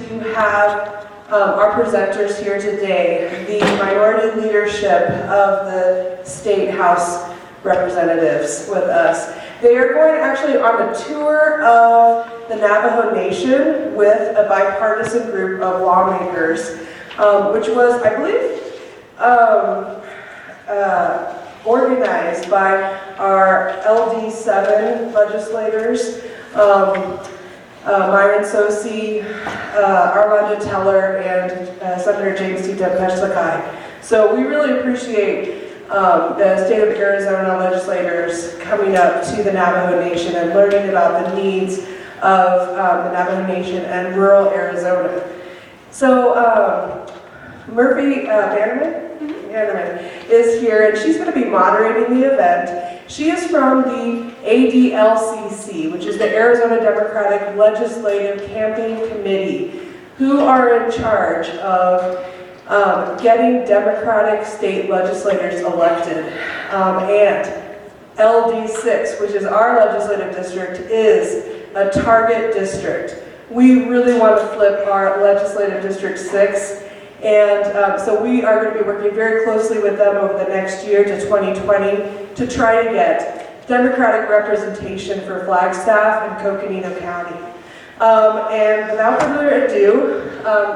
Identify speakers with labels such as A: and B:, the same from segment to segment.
A: to have our presenters here today, the minority leadership of the State House Representatives with us. They are going actually on a tour of the Navajo Nation with a bipartisan group of lawmakers, which was, I believe, organized by our LD7 legislators, Myron Sosi, Arlando Teller, and Senator Jamescita Peshlakai. So we really appreciate the state of Arizona legislators coming up to the Navajo Nation and learning about the needs of the Navajo Nation and rural Arizona. So Murphy Bannerman is here, and she's going to be moderating the event. She is from the ADLCC, which is the Arizona Democratic Legislative Campaign Committee, who are in charge of getting Democratic state legislators elected. And LD6, which is our legislative district, is a target district. We really want to flip our legislative district 6. And so we are going to be working very closely with them over the next year to 2020 to try to get Democratic representation for Flagstaff and Coconino County. And without further ado,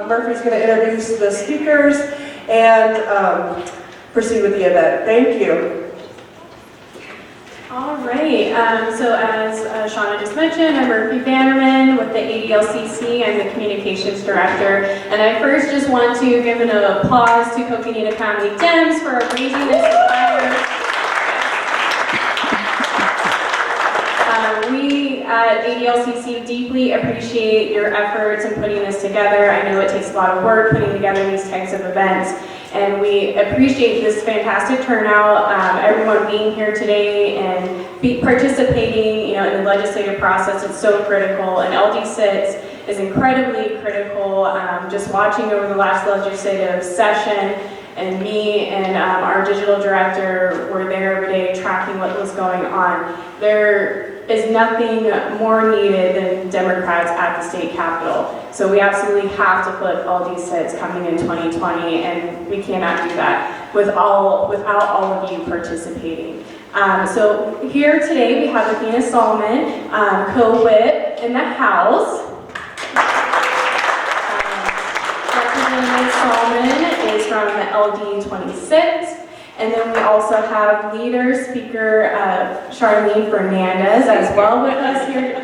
A: Murphy's going to introduce the speakers and proceed with the event. Thank you.
B: All right, so as Shauna just mentioned, I'm Murphy Bannerman with the ADLCC. I'm the Communications Director. And I first just want to give an applause to Coconino County Dems for raising this fire. We at ADLCC deeply appreciate your efforts in putting this together. I know it takes a lot of work putting together these types of events, and we appreciate this fantastic turnout, everyone being here today and participating, in the legislative process. It's so critical, and LD6 is incredibly critical. Just watching over the last legislative session, and me and our digital director were there every day tracking what was going on. There is nothing more needed than Democrats at the state capitol. So we absolutely have to flip all these seats coming in 2020, and we cannot do that without all of you participating. So here today we have Athena Solomon, co-whip in the House. Representative Solomon is from LD 26. And then we also have leader speaker Charlene Fernandez as well with us here.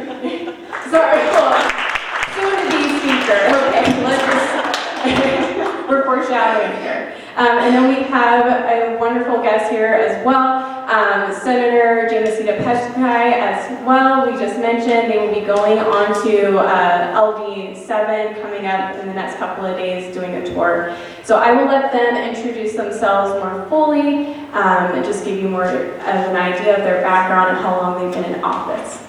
B: Sorry, soon to be speaker. Okay, let's just, we're foreshadowing here. And then we have a wonderful guest here as well, Senator Jamescita Peshlakai as well. We just mentioned they will be going on to LD7 coming up in the next couple of days doing a tour. So I will let them introduce themselves more fully and just give you more of an idea of their background and how long they've been in office.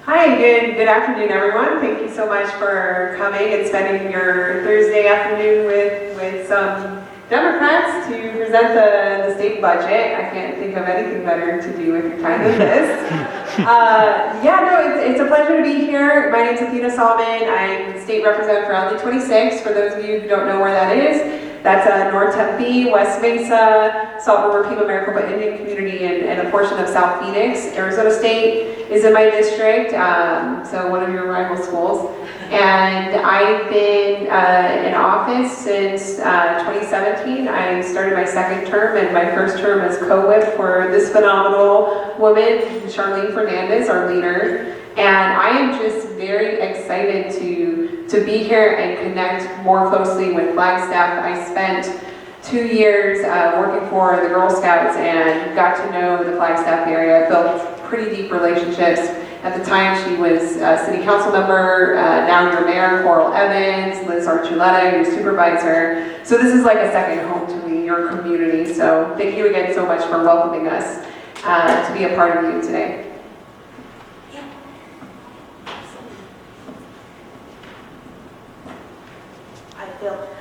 C: Hi, good afternoon, everyone. Thank you so much for coming and spending your Thursday afternoon with some Democrats to present the state budget. I can't think of anything better to do with your time than this. It's a pleasure to be here. My name is Athena Solomon. I'm state representative for LD 26. For those of you who don't know where that is, that's North Tempe, West Mesa, Salt River, Pima, Maricopa Indian Community, and a portion of South Phoenix. Arizona State is in my district, so one of your rival schools. And I've been in office since 2017. I started my second term, and my first term as co-whip for this phenomenal woman, Charlene Fernandez, our leader. And I am just very excited to be here and connect more closely with Flagstaff. I spent 2 years working for the Girl Scouts and got to know the Flagstaff area. I built pretty deep relationships. At the time, she was a city council member, now your mayor, Coral Evans, Liz Archuleta, your supervisor. So this is like a second home to me, your community. So thank you again so much for welcoming us to be a part of you today.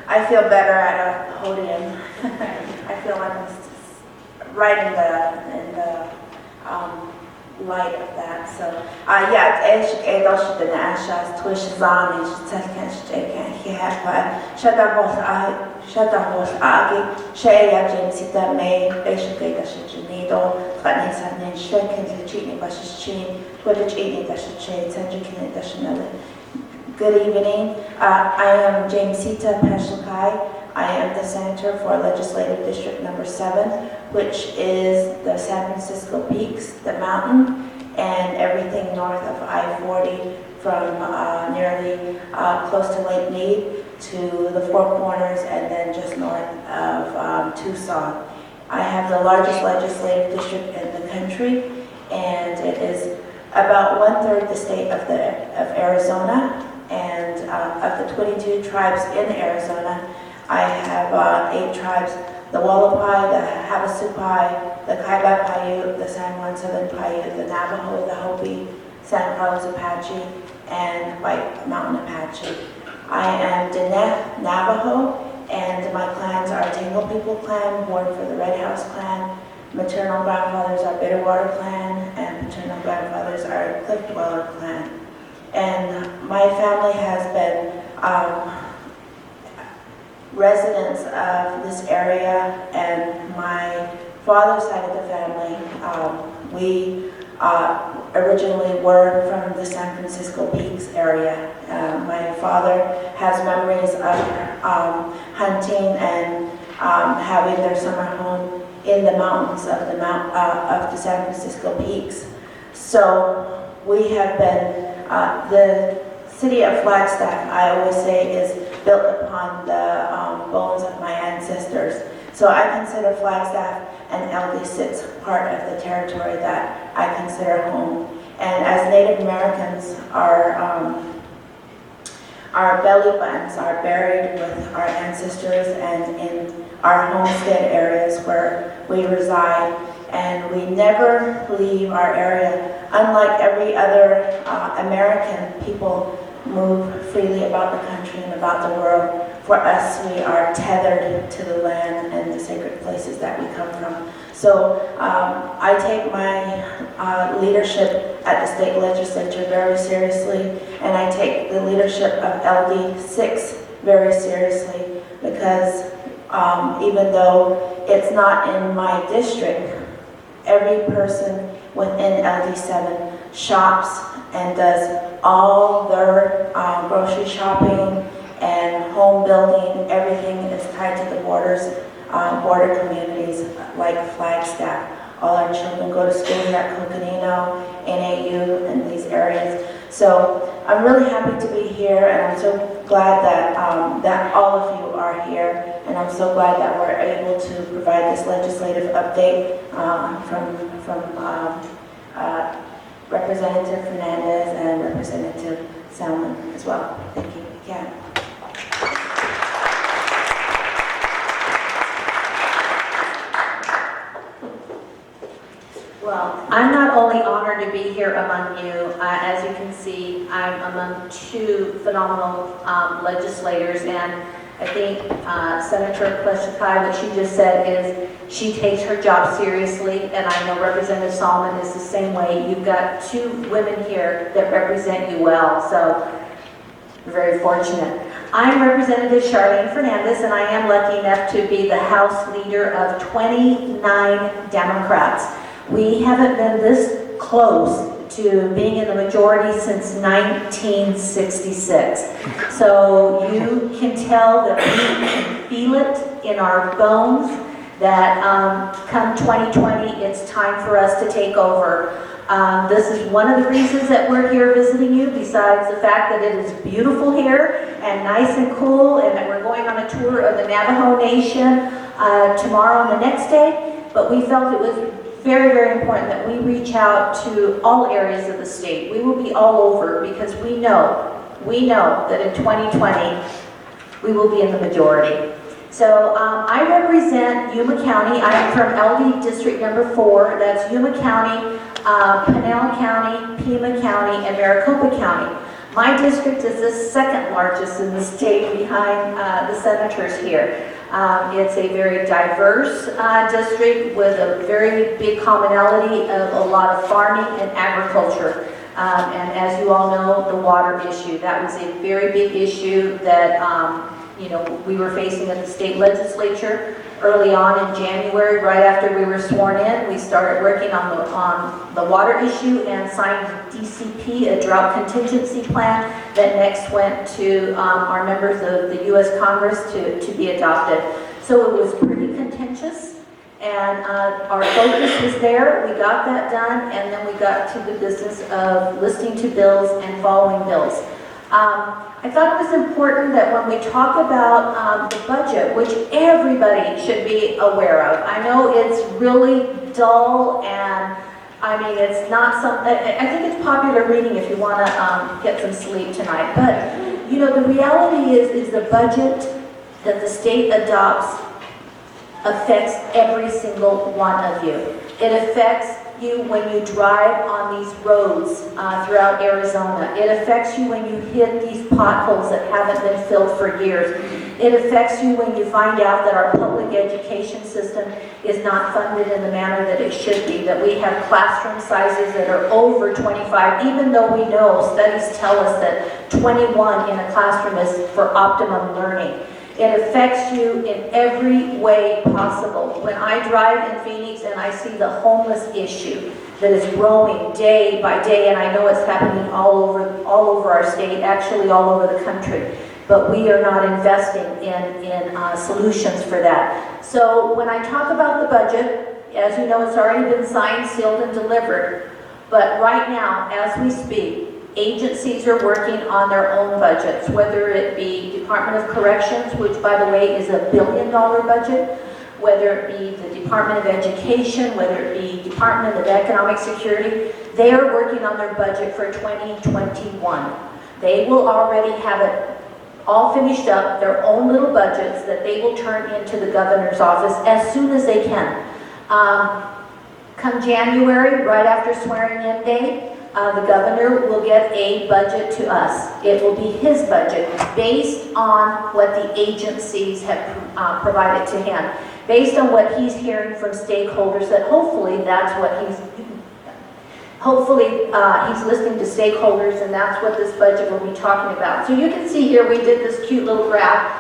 D: I feel better at a podium. I feel I'm right in the light of that. So, yeah, ești edoși de așa, tu ești zani, și ți-ai că ești Shadahos agi, Shea Jamescita May, basically the Shinido, Vanessa and Shekin, the Chini Bashichin, Twitch eating the Shichin, Sanjikin the Shinelli. Good evening. I am Jamescita Peshlakai. I am the Senator for Legislative District number 7, which is the San Francisco Peaks, the mountain, and everything north of I-40 from nearly close to Lake Mead to the Four Corners and then just north of Tucson. I have the largest legislative district in the country, and it is about 1/3 the state of Arizona, and of the 22 tribes in Arizona, I have 8 tribes: the Wallapai, the Havasupai, the Kaibai Paiute, the San Juan Southern Paiute, the Navajo, the Hopi, Santa Carlos Apache, and White Mountain Apache. I am Diné Navajo, and my clans are Tingle People Clan, born for the Red House Clan. Maternal grandfathers are Bitterwater Clan, and paternal grandfathers are Cliff Dweller Clan. And my family has been residents of this area, and my father's side of the family, we originally were from the San Francisco Peaks area. My father has memories of hunting and having their summer home in the mountains of the San Francisco Peaks. So we have been, the city of Flagstaff, I always say, is built upon the bones of my ancestors. So I consider Flagstaff and LD6 part of the territory that I consider home. And as Native Americans, our belly buttons are buried with our ancestors and in our homestead areas where we reside. And we never leave our area. Unlike every other American, people move freely about the country and about the world. For us, we are tethered to the land and the sacred places that we come from. So I take my leadership at the state legislature very seriously, and I take the leadership of LD6 very seriously, because even though it's not in my district, every person within LD7 shops and does all their grocery shopping and home building. Everything is tied to the border communities like Flagstaff. All our children go to school here at Coconino, NAU, and these areas. So I'm really happy to be here, and I'm so glad that that all of you are here, and I'm so glad that we're able to provide this legislative update from Representative Fernandez and Representative Salmon as well. Thank you again.
E: Well, I'm not only honored to be here among you, as you can see, I'm among 2 phenomenal legislators, and I think Senator Peshlakai, what she just said is she takes her job seriously, and I know Representative Solomon is the same way. You've got 2 women here that represent you well, so we're very fortunate. I'm Representative Charlene Fernandez, and I am lucky enough to be the House leader of 29 Democrats. We haven't been this close to being in the majority since 1966. So you can tell that we can feel it in our bones that come 2020, it's time for us to take over. This is one of the reasons that we're here visiting you, besides the fact that it is beautiful here and nice and cool, and that we're going on a tour of the Navajo Nation tomorrow and the next day. But we felt it was very, very important that we reach out to all areas of the state. We will be all over, because we know that in 2020 we will be in the majority. So I represent Yuma County. I am from LD District number 4. That's Yuma County, Pinal County, Pima County, and Maricopa County. My district is the 2nd largest in the state behind the senators here. It's a very diverse district with a very big commonality of a lot of farming and agriculture. And as you all know, the water issue, that was a very big issue that we were facing at the state legislature early on in January. Right after we were sworn in, we started working on the water issue and signed DCP, a drought contingency plan, that next went to our members of the U.S. Congress to be adopted. So it was pretty contentious, and our focus was there. We got that done, and then we got to the business of listening to bills and following bills. I thought it was important that when we talk about the budget, which everybody should be aware of, I know it's really dull, and I mean, it's not something, I think it's popular reading if you want to get some sleep tonight, but the reality is the budget that the state adopts affects every single one of you. It affects you when you drive on these roads throughout Arizona. It affects you when you hit these potholes that haven't been filled for years. It affects you when you find out that our public education system is not funded in the manner that it should be, that we have classroom sizes that are over 25, even though we know studies tell us that 21 in a classroom is for optimum learning. It affects you in every way possible. When I drive in Phoenix and I see the homeless issue that is growing day by day, and I know it's happening all over our state, actually all over the country, but we are not investing in solutions for that. So when I talk about the budget, as you know, it's already been signed, sealed, and delivered. But right now, as we speak, agencies are working on their own budgets, whether it be Department of Corrections, which by the way is $1 billion budget, whether it be the Department of Education, whether it be Department of Economic Security. They are working on their budget for 2021. They will already have it all finished up, their own little budgets that they will turn into the governor's office as soon as they can. Come January, right after swearing-in day, the governor will get a budget to us. It will be his budget based on what the agencies have provided to him, based on what he's hearing from stakeholders, that hopefully that's what he's listening to stakeholders, and that's what this budget will be talking about. So you can see here we did this cute little graph.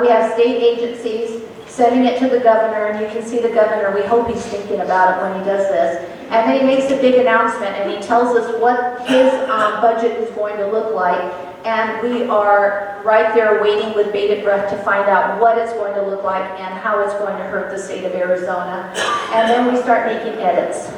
E: We have state agencies sending it to the governor, and you can see the governor, we hope he's thinking about it when he does this. And then he makes a big announcement, and he tells us what his budget is going to look like. And we are right there waiting with bated breath to find out what it's going to look like and how it's going to hurt the state of Arizona. And then we start making edits.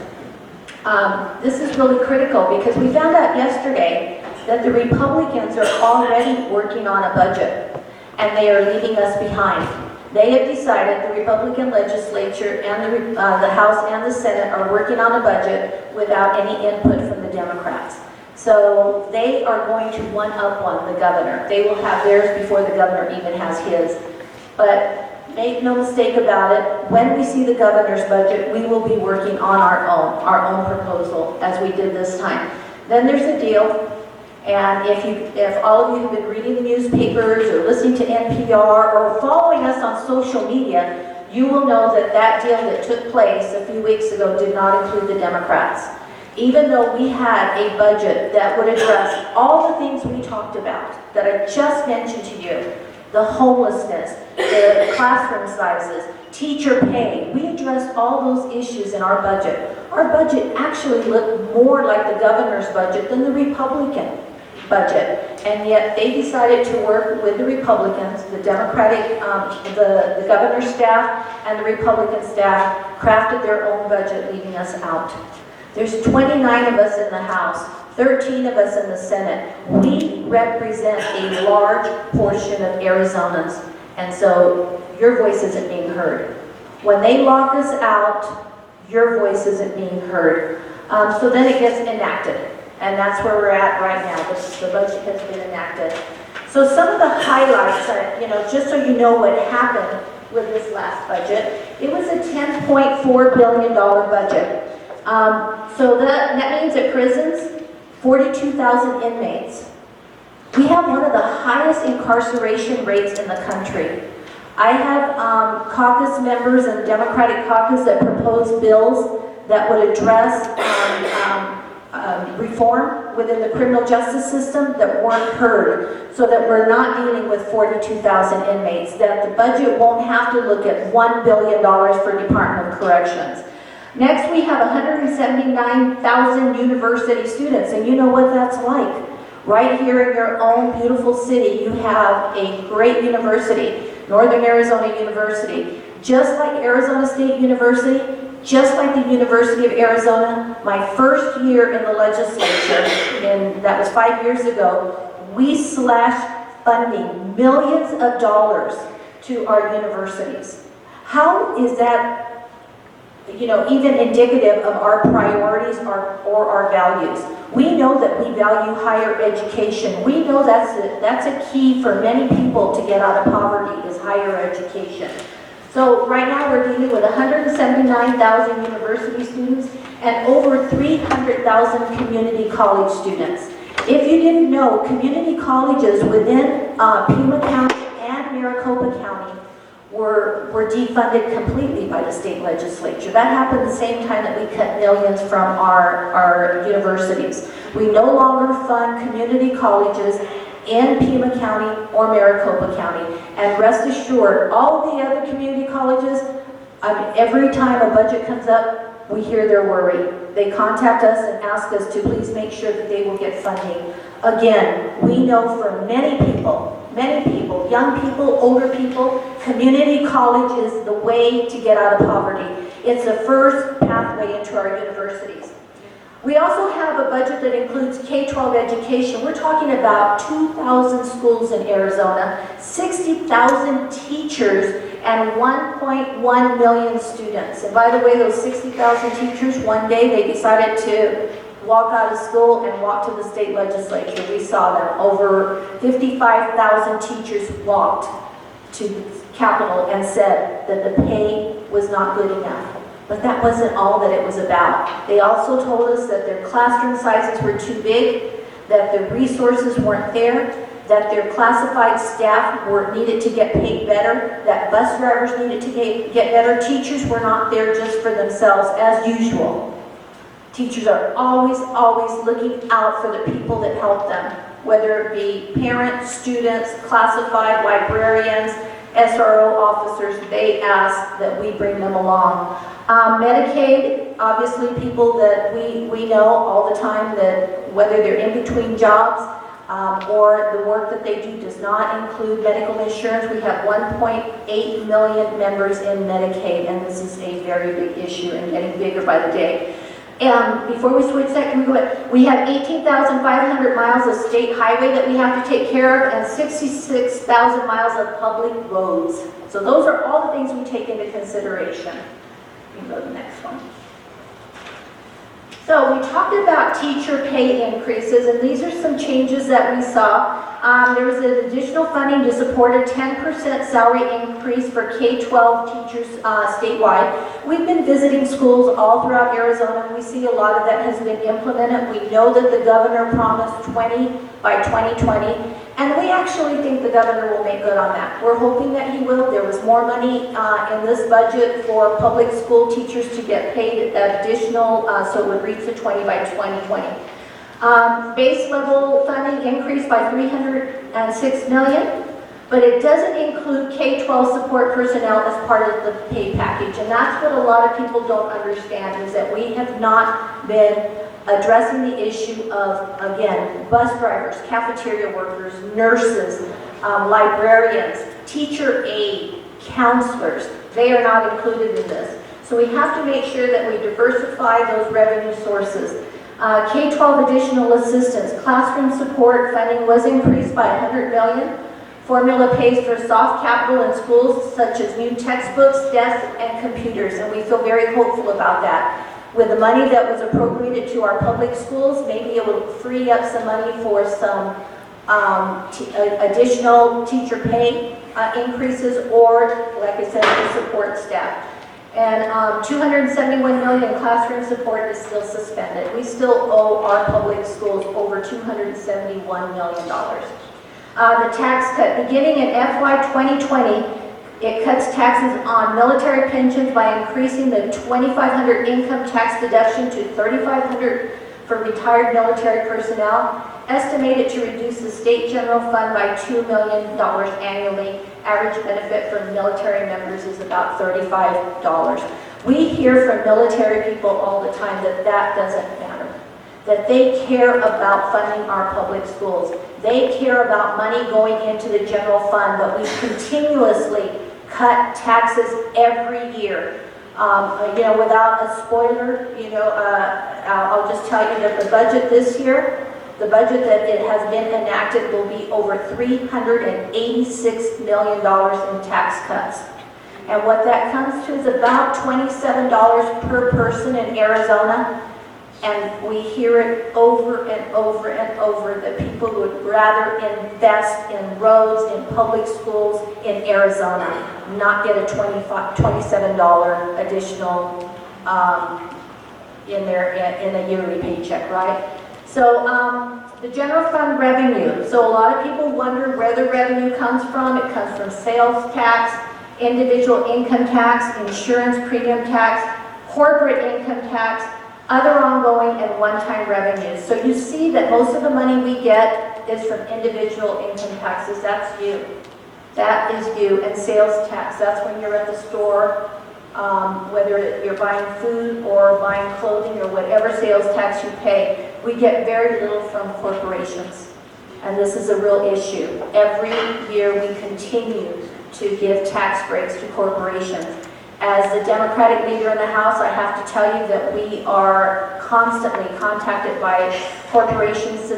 E: This is really critical because we found out yesterday that the Republicans are already working on a budget, and they are leaving us behind. They have decided, the Republican legislature and the House and the Senate are working on a budget without any input from the Democrats. So they are going to one-up-one the governor. They will have theirs before the governor even has his. But make no mistake about it, when we see the governor's budget, we will be working on our own proposal, as we did this time. Then there's a deal. And if all of you have been reading the newspapers or listening to NPR or following us on social media, you will know that that deal that took place a few weeks ago did not include the Democrats. Even though we had a budget that would address all the things we talked about, that I just mentioned to you, the homelessness, the classroom sizes, teacher pay, we addressed all those issues in our budget. Our budget actually looked more like the governor's budget than the Republican budget, and yet they decided to work with the Republicans, the Democratic, the governor's staff and the Republican staff crafted their own budget, leaving us out. There's 29 of us in the House, 13 of us in the Senate. We represent a large portion of Arizonans, and so your voice isn't being heard. When they lock us out, your voice isn't being heard. So then it gets enacted. And that's where we're at right now. The budget has been enacted. So some of the highlights, just so you know what happened with this last budget, it was a $10.4 billion budget. So that means at prisons, 42,000 inmates. We have one of the highest incarceration rates in the country. I have caucus members and Democratic caucus that propose bills that would address reform within the criminal justice system that weren't heard, so that we're not dealing with 42,000 inmates, that the budget won't have to look at $1 billion for Department of Corrections. Next, we have 179,000 university students, and you know what that's like. Right here in your own beautiful city, you have a great university, Northern Arizona University. Just like Arizona State University, just like the University of Arizona, my first year in the legislature, and that was 5 years ago, we slashed funding, millions of dollars to our universities. How is that, even indicative of our priorities or our values? We know that we value higher education. We know that's a key for many people to get out of poverty, is higher education. So right now we're dealing with 179,000 university students and over 300,000 community college students. If you didn't know, community colleges within Pima County and Maricopa County were defunded completely by the state legislature. That happened the same time that we cut millions from our universities. We no longer fund community colleges in Pima County or Maricopa County. And rest assured, all the other community colleges, every time a budget comes up, we hear they're worried. They contact us and ask us to please make sure that they will get funding. Again, we know for many people, young people, older people, community college is the way to get out of poverty. It's the first pathway into our universities. We also have a budget that includes K-12 education. We're talking about 2,000 schools in Arizona, 60,000 teachers, and 1.1 million students. And by the way, those 60,000 teachers, one day they decided to walk out of school and walk to the state legislature. We saw them. Over 55,000 teachers walked to Capitol and said that the pay was not good enough. But that wasn't all that it was about. They also told us that their classroom sizes were too big, that the resources weren't there, that their classified staff needed to get paid better, that bus drivers needed to get better. Teachers were not there just for themselves, as usual. Teachers are always looking out for the people that help them, whether it be parents, students, classified, librarians, SRO officers. They ask that we bring them along. Medicaid, obviously people that we know all the time that whether they're in between jobs or the work that they do does not include medical insurance. We have 1.8 million members in Medicaid, and this is a very big issue and getting bigger by the day. Before we switch that, can we go ahead? We have 18,500 miles of state highway that we have to take care of and 66,000 miles of public roads. So those are all the things we take into consideration. You can go to the next one. So we talked about teacher pay increases, and these are some changes that we saw. There was an additional funding to support a 10% salary increase for K-12 teachers statewide. We've been visiting schools all throughout Arizona, and we see a lot of that has been implemented. We know that the governor promised 20 by 2020, and we actually think the governor will make good on that. We're hoping that he will. There was more money in this budget for public school teachers to get paid additional, so it would reach the 20 by 2020. Base level funding increased by $306 million, but it doesn't include K-12 support personnel as part of the pay package. And that's what a lot of people don't understand, is that we have not been addressing the issue of, again, bus drivers, cafeteria workers, nurses, librarians, teacher aide, counselors. They are not included in this. So we have to make sure that we diversify those revenue sources. K-12 additional assistance, classroom support funding was increased by $100 million. Formula pays for soft capital in schools such as new textbooks, desks, and computers, and we feel very hopeful about that. With the money that was appropriated to our public schools, maybe it will free up some money for some additional teacher pay increases, or, like I said, to support staff. And $271 million in classroom support is still suspended. We still owe our public schools over $271 million. The tax cut, beginning in FY 2020, It cuts taxes on military pensions by increasing the $2,500 income tax deduction to $3,500 for retired military personnel, estimated to reduce the state general fund by $2 million annually. Average benefit for military members is about $35. We hear from military people all the time that that doesn't matter, that they care about funding our public schools. They care about money going into the general fund, but we continuously cut taxes every year. Without a spoiler, I'll just tell you that the budget this year, the budget that it has been enacted will be over $386 million in tax cuts. And what that comes to is about $27 per person in Arizona. And we hear it over and over and over that people would rather invest in roads, in public schools in Arizona, not get a $27 additional in a yearly paycheck, right? So the general fund revenue. So a lot of people wonder where the revenue comes from. It comes from sales tax, individual income tax, insurance premium tax, corporate income tax, other ongoing and one-time revenues. So you see that most of the money we get is from individual income taxes. That's you. That is you. And sales tax. That's when you're at the store, whether you're buying food or buying clothing or whatever sales tax you pay. We get very little from corporations. And this is a real issue. Every year we continue to give tax breaks to corporations. As the Democratic leader in the House, I have to tell you that we are constantly contacted by corporations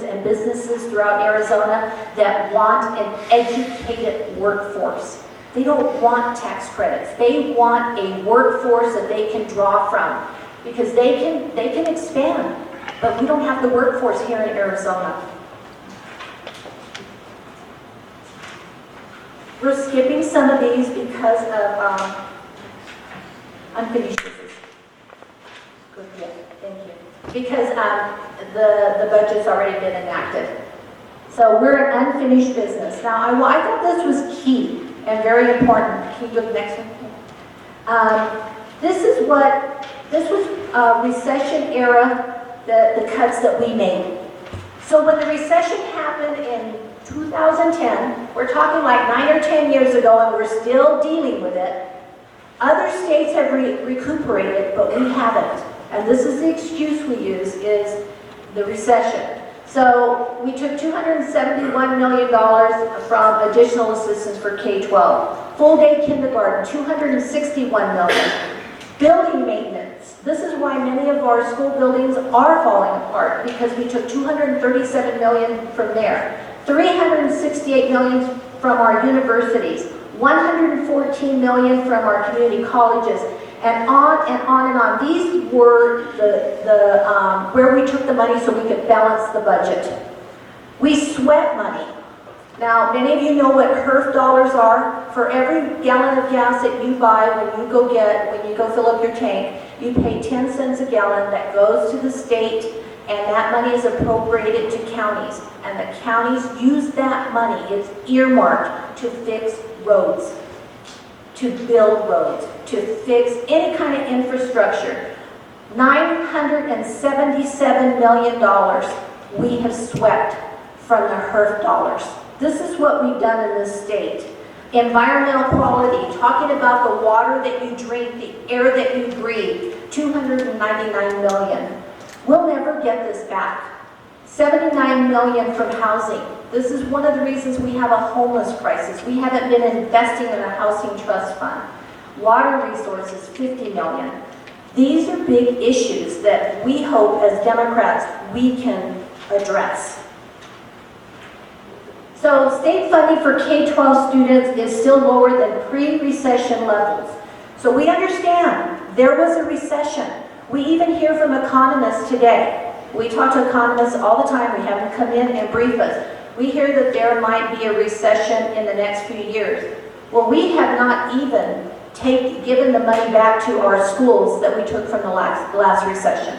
E: and businesses throughout Arizona that want an educated workforce. They don't want tax credits. They want a workforce that they can draw from because they can expand, but we don't have the workforce here in Arizona. We're skipping some of these because of unfinished business. Good, yeah, thank you. Because the budget's already been enacted. So we're an unfinished business. Now, I thought this was key and very important. Can you go to the next one? This was recession era, the cuts that we made. So when the recession happened in 2010, we're talking like 9 or 10 years ago, and we're still dealing with it. Other states have recuperated, but we haven't. And this is the excuse we use, is the recession. So we took $271 million from additional assistance for K-12. Full-day kindergarten, $261 million. Building maintenance. This is why many of our school buildings are falling apart, because we took $237 million from there. $368 million from our universities, $114 million from our community colleges, and on and on and on. These were where we took the money so we could balance the budget. We sweat money. Now, many of you know what HERF dollars are. For every gallon of gas that you buy when you go fill up your tank, you pay 10 cents a gallon that goes to the state, and that money is appropriated to counties. And the counties use that money, it's earmarked to fix roads, to build roads, to fix any kind of infrastructure. $977 million we have swept from the HERF dollars. This is what we've done in this state. Environmental quality, talking about the water that you drink, the air that you breathe, $299 million. We'll never get this back. $79 million from housing. This is one of the reasons we have a homeless crisis. We haven't been investing in a housing trust fund. Water resources, $50 million. These are big issues that we hope as Democrats we can address. So state funding for K-12 students is still lower than pre-recession levels. So we understand there was a recession. We even hear from economists today. We talk to economists all the time. We have them come in and brief us. We hear that there might be a recession in the next few years. Well, we have not even given the money back to our schools that we took from the last recession.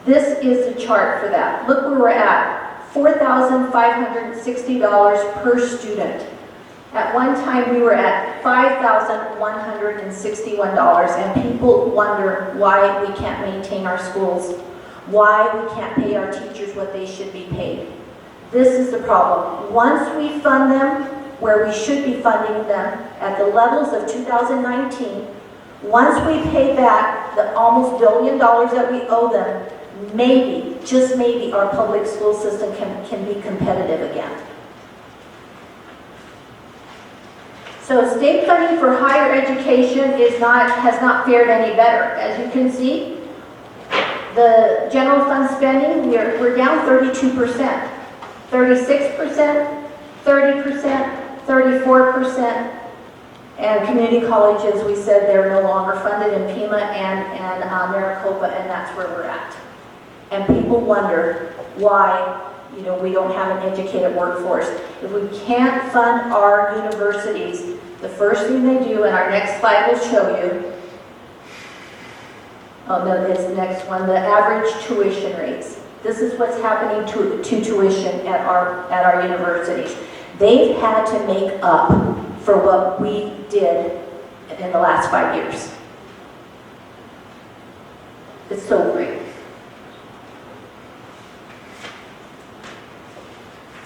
E: This is the chart for that. Look where we're at. $4,560 per student. At one time, we were at $5,161, and people wonder why we can't maintain our schools, why we can't pay our teachers what they should be paid. This is the problem. Once we fund them where we should be funding them at the levels of 2019, once we pay back the almost $1 billion that we owe them, maybe, just maybe, our public school system can be competitive again. So state funding for higher education has not fared any better. As you can see, the general fund spending, we're down 32%, 36%, 30%, 34%, and community colleges, we said they're no longer funded in Pima and Maricopa, and that's where we're at. And people wonder why, we don't have an educated workforce. If we can't fund our universities, the first thing they do, and our next slide will show you, oh no, this next one, the average tuition rates. This is what's happening to tuition at our universities. They've had to make up for what we did in the last 5 years. It's so great.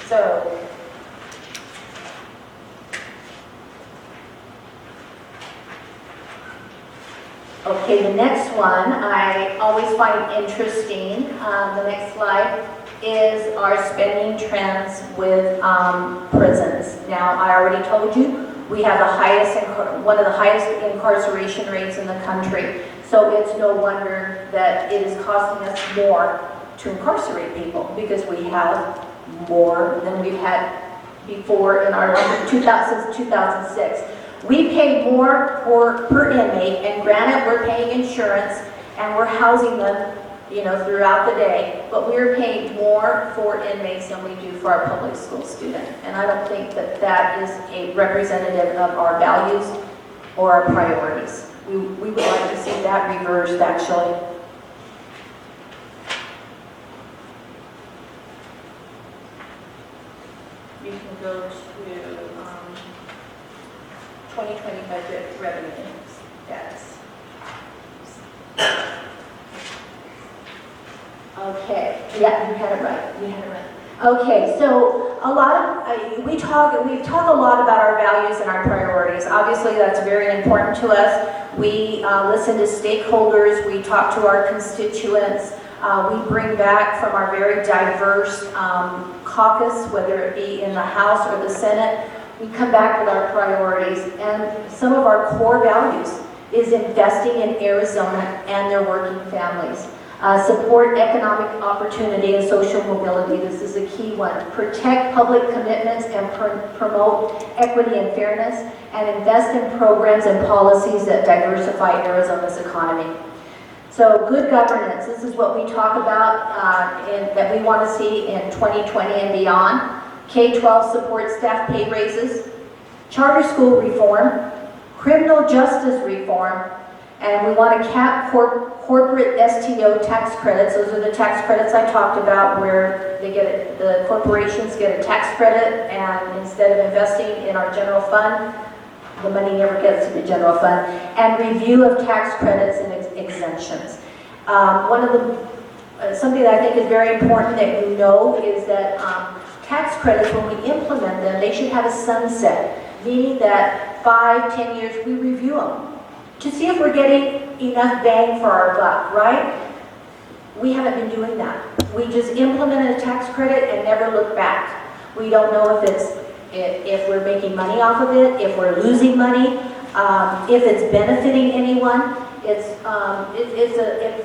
E: So, okay, the next one I always find interesting. The next slide is our spending trends with prisons. Now, I already told you we have one of the highest incarceration rates in the country. So it's no wonder that it is costing us more to incarcerate people, because we have more than we've had before in our life since 2006. We pay more per inmate, and granted, we're paying insurance and we're housing them, throughout the day, but we're paying more for inmates than we do for our public school student. And I don't think that that is a representative of our values or our priorities. We would like to see that reversed, actually. You can go to 2020 budget revenue status. Okay, yeah, you had it right. Okay, so we've talked a lot about our values and our priorities. Obviously, that's very important to us. We listen to stakeholders. We talk to our constituents. We bring back from our very diverse caucus, whether it be in the House or the Senate. We come back with our priorities, and some of our core values is investing in Arizona and their working families. Support economic opportunity and social mobility. This is a key one. Protect public commitments and promote equity and fairness, and invest in programs and policies that diversify Arizona's economy. So good governance, this is what we talk about that we want to see in 2020 and beyond. K-12 support staff pay raises, charter school reform, criminal justice reform, and we want to cap corporate STO tax credits. Those are the tax credits I talked about, where the corporations get a tax credit, and instead of investing in our general fund, the money never gets to the general fund. And review of tax credits and exemptions. Something that I think is very important that you know is that tax credits, when we implement them, they should have a sunset, meaning that 5-10 years we review them to see if we're getting enough bang for our buck, right? We haven't been doing that. We just implemented a tax credit and never look back. We don't know if we're making money off of it, if we're losing money, if it's benefiting anyone. It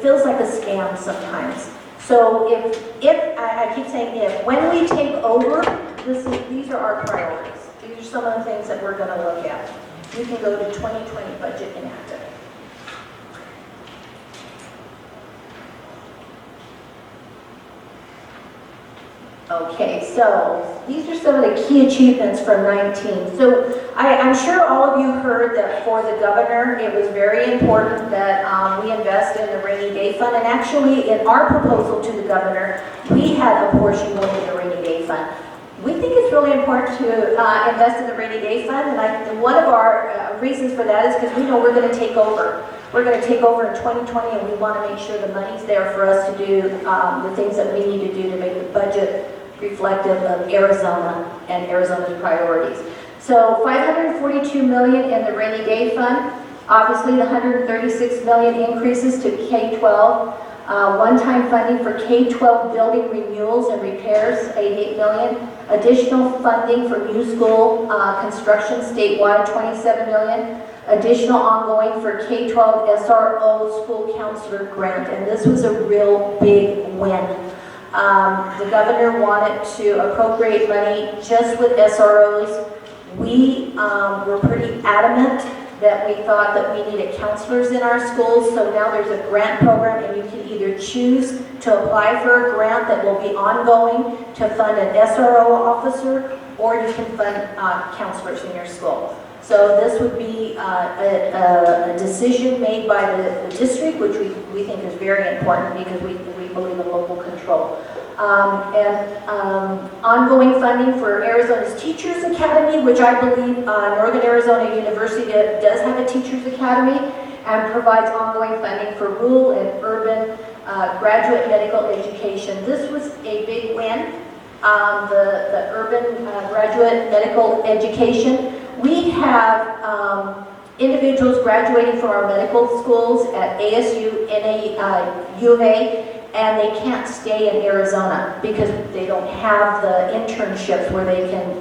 E: feels like a scam sometimes. So I keep saying when we take over, these are our priorities. These are some of the things that we're going to look at. You can go to 2020 budget enacted. Okay, so these are some of the key achievements from 19. So I'm sure all of you heard that for the governor, it was very important that we invest in the rainy day fund. And actually, in our proposal to the governor, we had a portion going to the rainy day fund. We think it's really important to invest in the rainy day fund, and one of our reasons for that is because we know we're going to take over. We're going to take over in 2020, and we want to make sure the money's there for us to do the things that we need to do to make the budget reflective of Arizona and Arizona's priorities. So $542 million in the rainy day fund. Obviously, the $136 million increases to K-12. One-time funding for K-12 building renewals and repairs, $88 million. Additional funding for new school construction statewide, $27 million. Additional ongoing for K-12 SRO school counselor grant, and this was a real big win. The governor wanted to appropriate money just with SROs. We were pretty adamant that we thought that we needed counselors in our schools, so now there's a grant program, and you can either choose to apply for a grant that will be ongoing to fund an SRO officer, or you can fund counselors in your school. So this would be a decision made by the district, which we think is very important because we believe in local control. Ongoing funding for Arizona's Teachers Academy, which I believe Northern Arizona University does have a Teachers Academy, and provides ongoing funding for rural and urban graduate medical education. This was a big win, the urban graduate medical education. We have individuals graduating from our medical schools at ASU, U of A, and they can't stay in Arizona because they don't have the internships where they can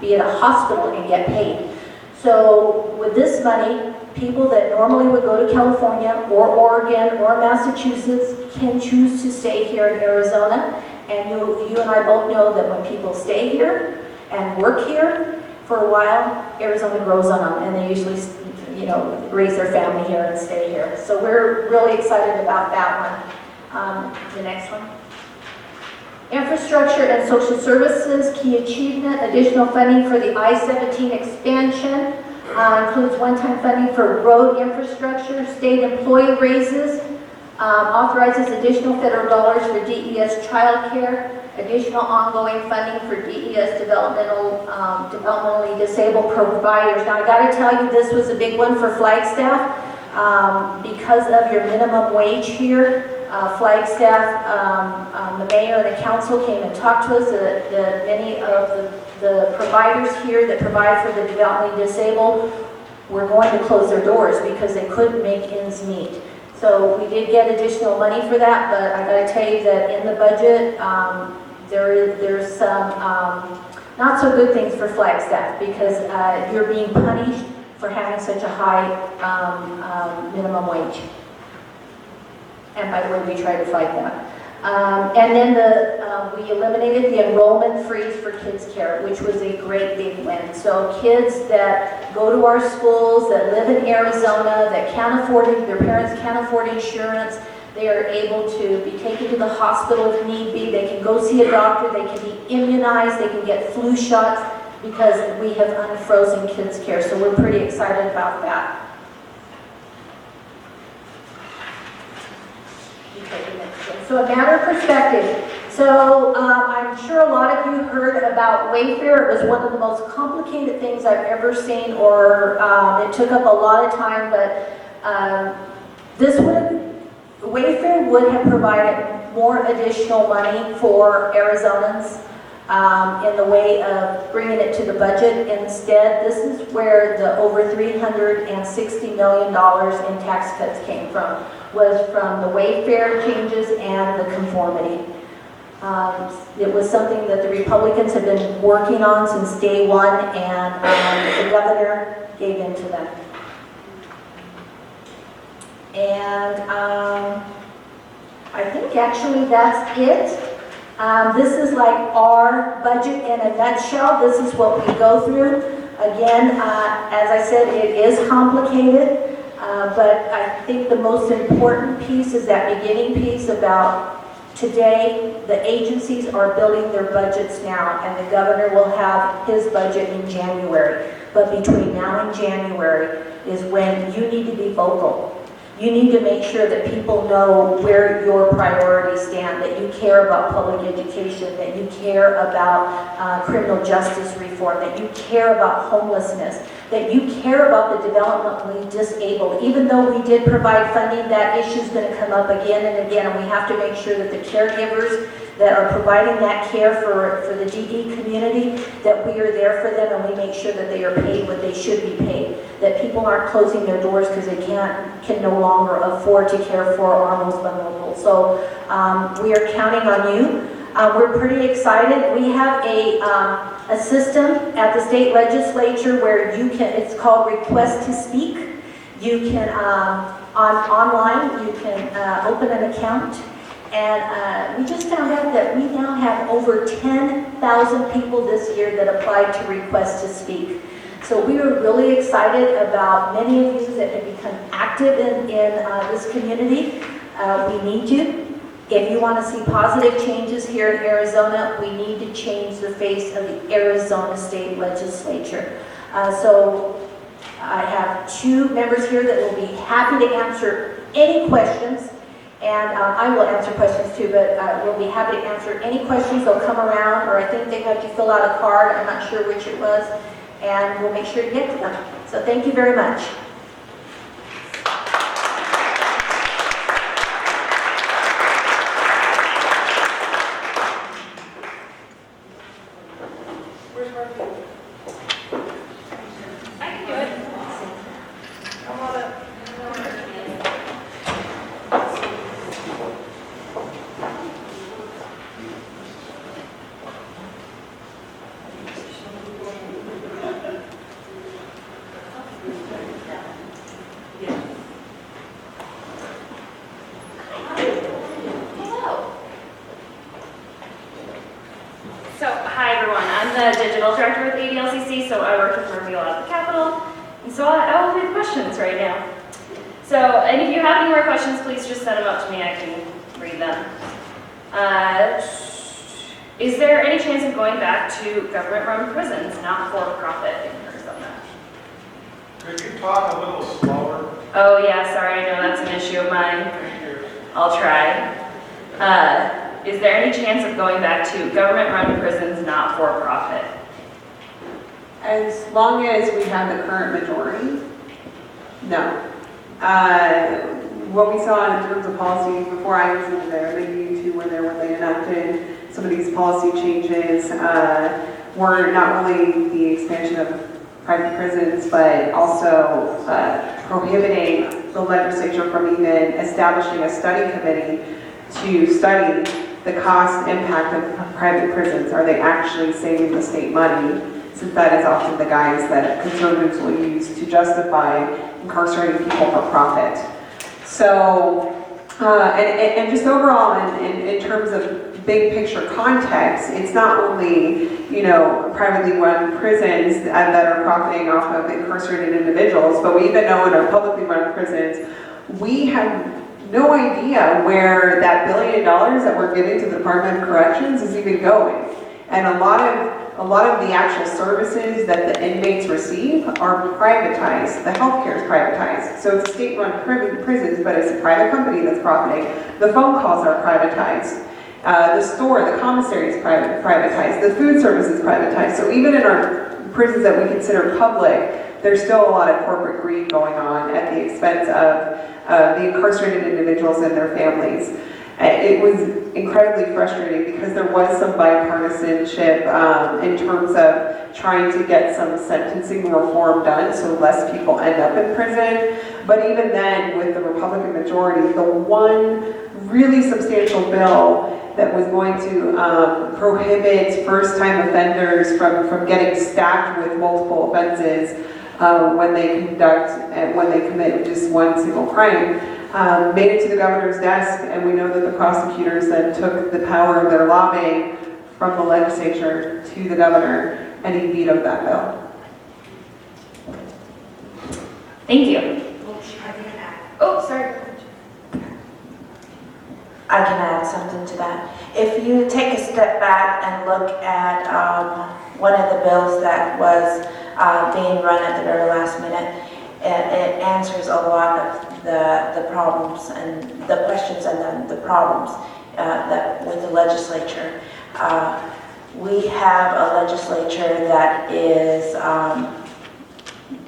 E: be at a hospital and get paid. So with this money, people that normally would go to California or Oregon or Massachusetts can choose to stay here in Arizona. And you and I both know that when people stay here and work here for a while, Arizona grows on them, and they usually, raise their family here and stay here. So we're really excited about that one. The next one. Infrastructure and social services, key achievement, additional funding for the I-17 expansion, includes one-time funding for road infrastructure, state employee raises, authorizes additional federal dollars for DES childcare, additional ongoing funding for DES developmentally disabled providers. Now I got to tell you, this was a big one for Flagstaff because of your minimum wage here. Flagstaff, the mayor and the council came and talked to us. Many of the providers here that provide for the developmentally disabled were going to close their doors because they couldn't make ends meet. So we did get additional money for that, but I got to tell you that in the budget, there's some not so good things for Flagstaff because you're being punished for having such a high minimum wage. And by the way, we try to fight that. And then we eliminated the enrollment freeze for kids care, which was a great big win. So kids that go to our schools, that live in Arizona, that can't afford it, their parents can't afford insurance, they are able to be taken to the hospital if need be. They can go see a doctor, they can be immunized, they can get flu shots because we have unfrozen kids care. So we're pretty excited about that. So a matter of perspective. So I'm sure a lot of you heard about Wayfair. It was one of the most complicated things I've ever seen, or it took up a lot of time, but Wayfair would have provided more additional money for Arizonans in the way of bringing it to the budget. Instead, this is where the over $360 million in tax cuts came from, was from the Wayfair changes and the conformity. It was something that the Republicans have been working on since day one, and the governor gave in to them. And I think actually that's it. This is like our budget in a nutshell. This is what we go through. Again, as I said, it is complicated, but I think the most important piece is that beginning piece about today, the agencies are building their budgets now, and the governor will have his budget in January. But between now and January is when you need to be vocal. You need to make sure that people know where your priorities stand, that you care about public education, that you care about criminal justice reform, that you care about homelessness, that you care about the developmentally disabled. Even though we did provide funding, that issue is going to come up again and again, and we have to make sure that the caregivers that are providing that care for the DE community, that we are there for them and we make sure that they are paid what they should be paid. That people aren't closing their doors because they can no longer afford to care for our most vulnerable. So we are counting on you. We're pretty excited. We have a system at the state legislature where you can, it's called Request to Speak. You can, online, you can open an account. And we just found out that we now have over 10,000 people this year that applied to Request to Speak. So we are really excited about many of you that have become active in this community. We need you. If you want to see positive changes here in Arizona, we need to change the face of the Arizona State Legislature. So I have two members here that will be happy to answer any questions. And I will answer questions too, but we'll be happy to answer any questions. They'll come around, or I think they had you fill out a card. I'm not sure which it was. And we'll make sure to get to them. So thank you very much.
A: Where's Marky?
B: I can do it.
A: Come on up.
F: So, hi everyone, I'm the digital director with ADLCC, so I work with Murphy a lot at the Capitol, and so I will read questions right now. So, and if you have any more questions, please just send them up to me, I can read them. Is there any chance of going back to government-run prisons, not for-profit in Arizona?
G: Could you talk a little slower?
F: Oh yeah, sorry, I know that's an issue of mine.
G: Thank you.
F: I'll try. Is there any chance of going back to government-run prisons, not for-profit?
C: As long as we have the current majority, no. What we saw in terms of policy before I was in there, maybe you two were there when they enacted some of these policy changes, were not only the expansion of private prisons, but also prohibiting the legislature from even establishing a study committee to study the cost impact of private prisons. Are they actually saving the state money? Since that is often the guise that conservatives will use to justify incarcerating people for profit. So, and just overall, in terms of big picture context, it's not only, you know, privately run prisons that are profiting off of incarcerated individuals, but we even know in our publicly run prisons, we have no idea where that $1 billion that we're giving to the Department of Corrections is even going. And a lot of the actual services that the inmates receive are privatized. The healthcare is privatized. So it's state-run prisons, but it's a private company that's profiting. The phone calls are privatized. The store, the commissary is privatized. The food service is privatized. So even in our prisons that we consider public, there's still a lot of corporate greed going on at the expense of the incarcerated individuals and their families. It was incredibly frustrating because there was some bipartisanship in terms of trying to get some sentencing reform done so less people end up in prison. But even then, with the Republican majority, the one really substantial bill that was going to prohibit first-time offenders from getting stacked with multiple offenses when they commit just one single crime, made it to the governor's desk, and we know that the prosecutors then took the power of their lobbying from the legislature to the governor, and he vetoed that bill.
F: Thank you. Oh, sorry.
D: I can add something to that. If you take a step back and look at one of the bills that was being run at the very last minute, it answers a lot of the problems and the questions and then the problems that with the legislature. We have a legislature that is,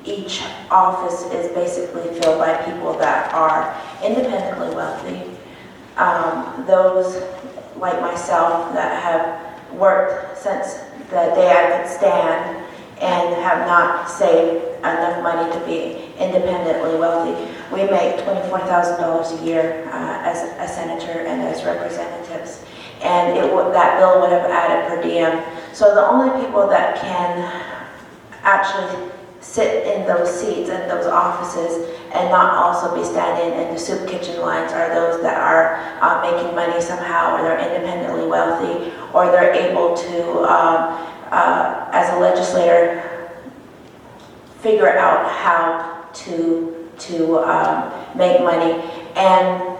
D: each office is basically filled by people that are independently wealthy. Those like myself that have worked since the day I could stand and have not saved enough money to be independently wealthy. We make $24,000 a year as a senator and as representatives. And that bill would have added per diem. So the only people that can actually sit in those seats and those offices and not also be standing in the soup kitchen lines are those that are making money somehow, or they're independently wealthy, or they're able to, as a legislator, figure out how to make money. And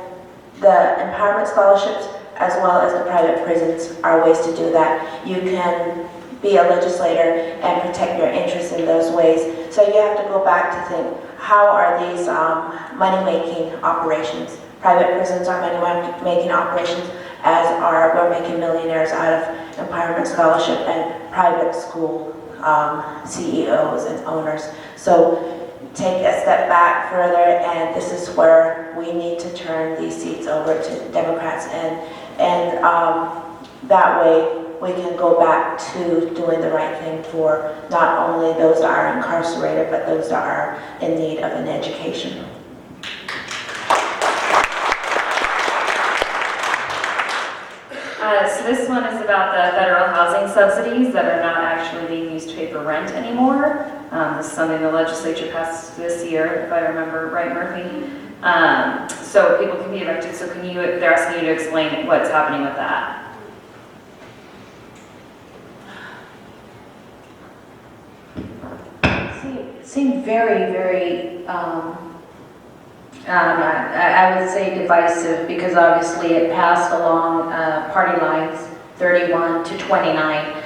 D: the empowerment scholarships, as well as the private prisons, are ways to do that. You can be a legislator and protect your interests in those ways. So you have to go back to think, how are these money-making operations? Private prisons are money-making operations, as are we're making millionaires out of empowerment scholarship and private school CEOs and owners. So take a step back further, and this is where we need to turn these seats over to Democrats, and that way we can go back to doing the right thing for not only those that are incarcerated, but those that are in need of an education.
F: So this one is about the federal housing subsidies that are not actually being used to pay for rent anymore. This is something the legislature passed this year, if I remember right, Murphy. So people can be evicted. So they're asking you to explain what's happening with that.
E: Seemed very, very, I would say divisive, because obviously it passed along party lines, 31 to 29.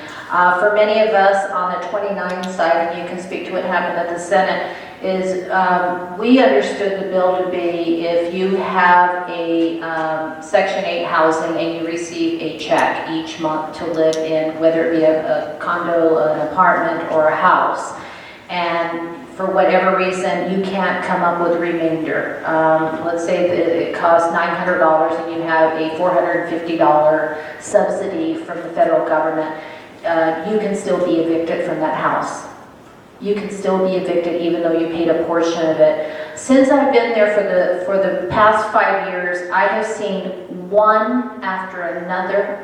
E: For many of us on the 29 side, and you can speak to what happened at the Senate, is we understood the bill to be if you have a Section 8 housing and you receive a check each month to live in, whether it be a condo, an apartment, or a house, and for whatever reason you can't come up with a remainder. Let's say that it costs $900 and you have a $450 subsidy from the federal government. You can still be evicted from that house. You can still be evicted even though you paid a portion of it. Since I've been there for the past 5 years, I have seen one after another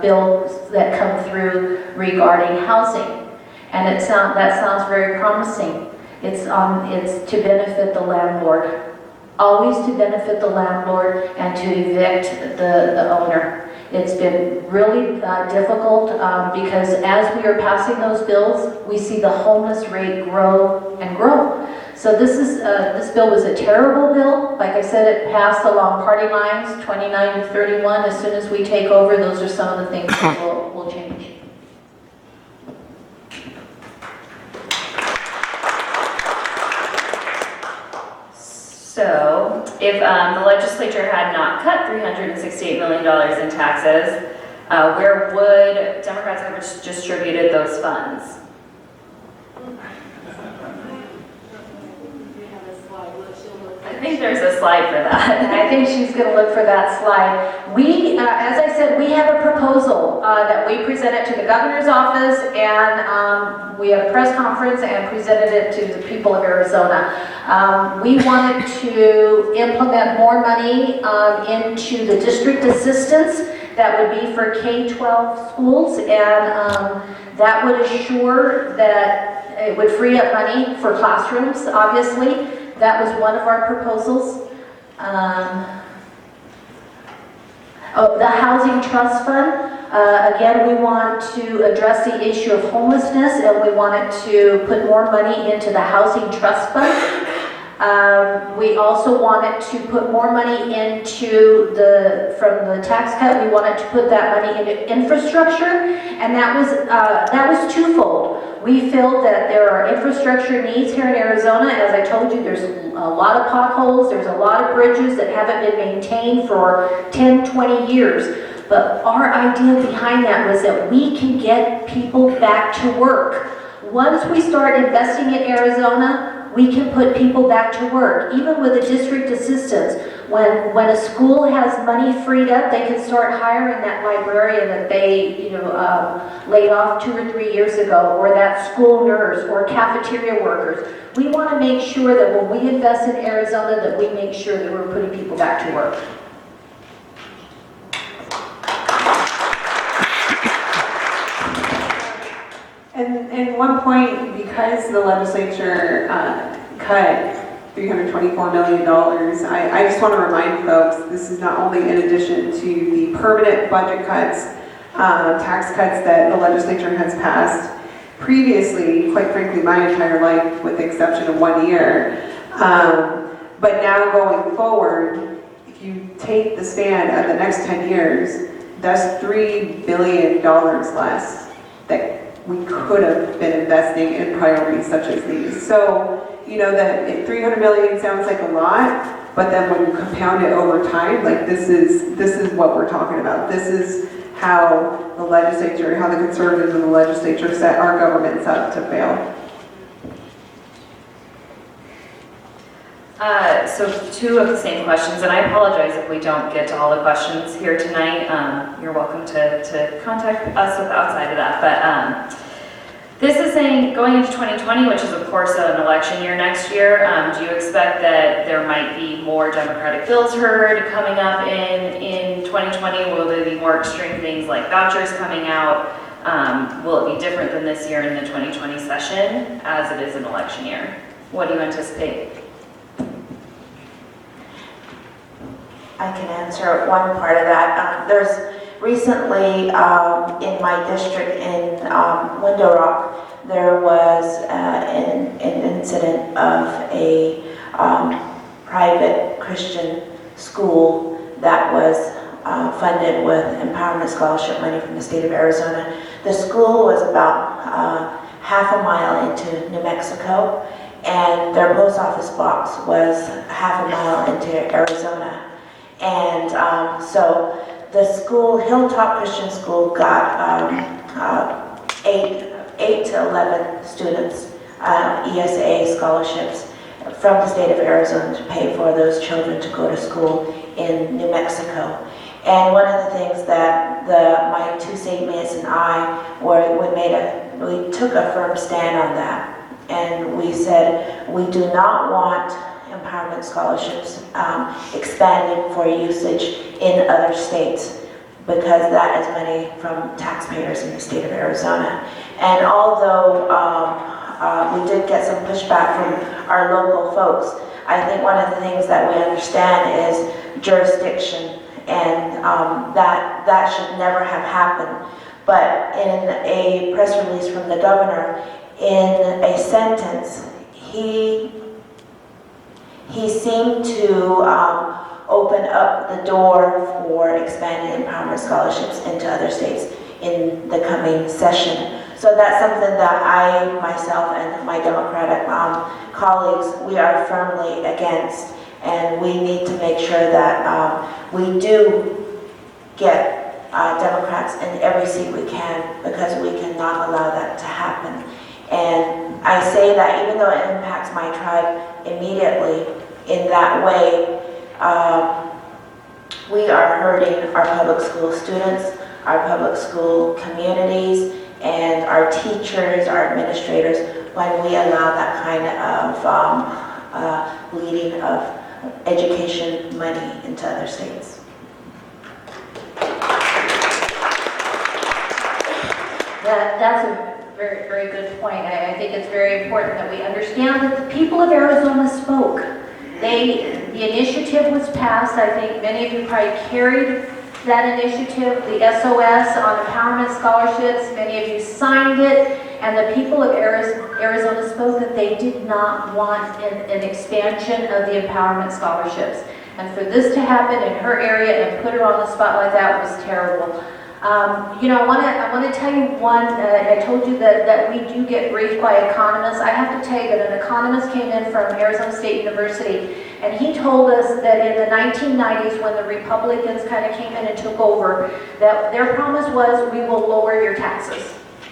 E: bills that come through regarding housing. And that sounds very promising. It's to benefit the landlord. Always to benefit the landlord and to evict the owner. It's been really difficult because as we are passing those bills, we see the homeless rate grow and grow. So this bill was a terrible bill. Like I said, it passed along party lines, 29 to 31. As soon as we take over, those are some of the things that will change.
F: So, if the legislature had not cut $368 million in taxes, where would Democrats have distributed those funds? I think there's a slide for that.
E: I think she's going to look for that slide. We, as I said, we have a proposal that we presented to the governor's office, and we had a press conference and presented it to the people of Arizona. We wanted to implement more money into the district assistance that would be for K-12 schools, and that would assure that it would free up money for classrooms, obviously. That was one of our proposals. The Housing Trust Fund. Again, we want to address the issue of homelessness, and we wanted to put more money into the Housing Trust Fund. We also wanted to put more money into from the tax cut, we wanted to put that money into infrastructure, and that was twofold. We feel that there are infrastructure needs here in Arizona. As I told you, there's a lot of potholes, there's a lot of bridges that haven't been maintained for 10, 20 years. But our idea behind that was that we can get people back to work. Once we start investing in Arizona, we can put people back to work. Even with the district assistants, when a school has money freed up, they can start hiring that librarian that they laid off 2 or 3 years ago, or that school nurse, or cafeteria workers. We want to make sure that when we invest in Arizona, that we make sure that we're putting people back to work.
C: And one point, because the legislature cut $324 million, I just want to remind folks, this is not only in addition to the permanent budget cuts, tax cuts that the legislature has passed previously, quite frankly, my entire life, with the exception of 1 year. But now going forward, if you take the span of the next 10 years, that's $3 billion less that we could have been investing in priorities such as these. So, that 300 million sounds like a lot, but then when you compound it over time, like this is what we're talking about. This is how the legislature, how the conservatives in the legislature set our governments up to fail.
H: So 2 of the same questions, and I apologize if we don't get to all the questions here tonight. You're welcome to contact us outside of that, but this is saying going into 2020, which is of course an election year next year. Do you expect that there might be more Democratic bills heard coming up in 2020? Will there be more extreme things like vouchers coming out? Will it be different than this year in the 2020 session as it is an election year? What do you anticipate?
D: I can answer one part of that. There's recently in my district in Window Rock, there was an incident of a private Christian school that was funded with empowerment scholarship money from the state of Arizona. The school was about half a mile into New Mexico, and their post office box was half a mile into Arizona. And so the school, Hilltop Christian School, got 8 to 11 students, ESA scholarships from the state of Arizona to pay for those children to go to school in New Mexico. And one of the things that my 2 seatmates and I we took a firm stand on that, and we said we do not want empowerment scholarships expanded for usage in other states, because that is money from taxpayers in the state of Arizona. And although we did get some pushback from our local folks, I think one of the things that we understand is jurisdiction, and that should never have happened. But in a press release from the governor, in a sentence, he seemed to open up the door for expanding empowerment scholarships into other states in the coming session. So that's something that I, myself, and my Democratic colleagues, we are firmly against. And we need to make sure that we do get Democrats in every seat we can, because we cannot allow that to happen. And I say that even though it impacts my tribe immediately in that way, we are hurting our public school students, our public school communities, and our teachers, our administrators, when we allow that kind of bleeding of education money into other states.
E: That's a very, very good point. I think it's very important that we understand that the people of Arizona spoke. The initiative was passed. I think many of you probably carried that initiative, the SOS on empowerment scholarships. Many of you signed it. and the people of Arizona spoke that they did not want an expansion of the empowerment scholarships. And for this to happen in her area and put her on the spot like that was terrible. You know, I want to tell you one, I told you that we do get briefed by economists. I have to tell you that an economist came in from Arizona State University, and he told us that in the 1990s, when the Republicans kind of came in and took over, that their promise was, we will lower your taxes.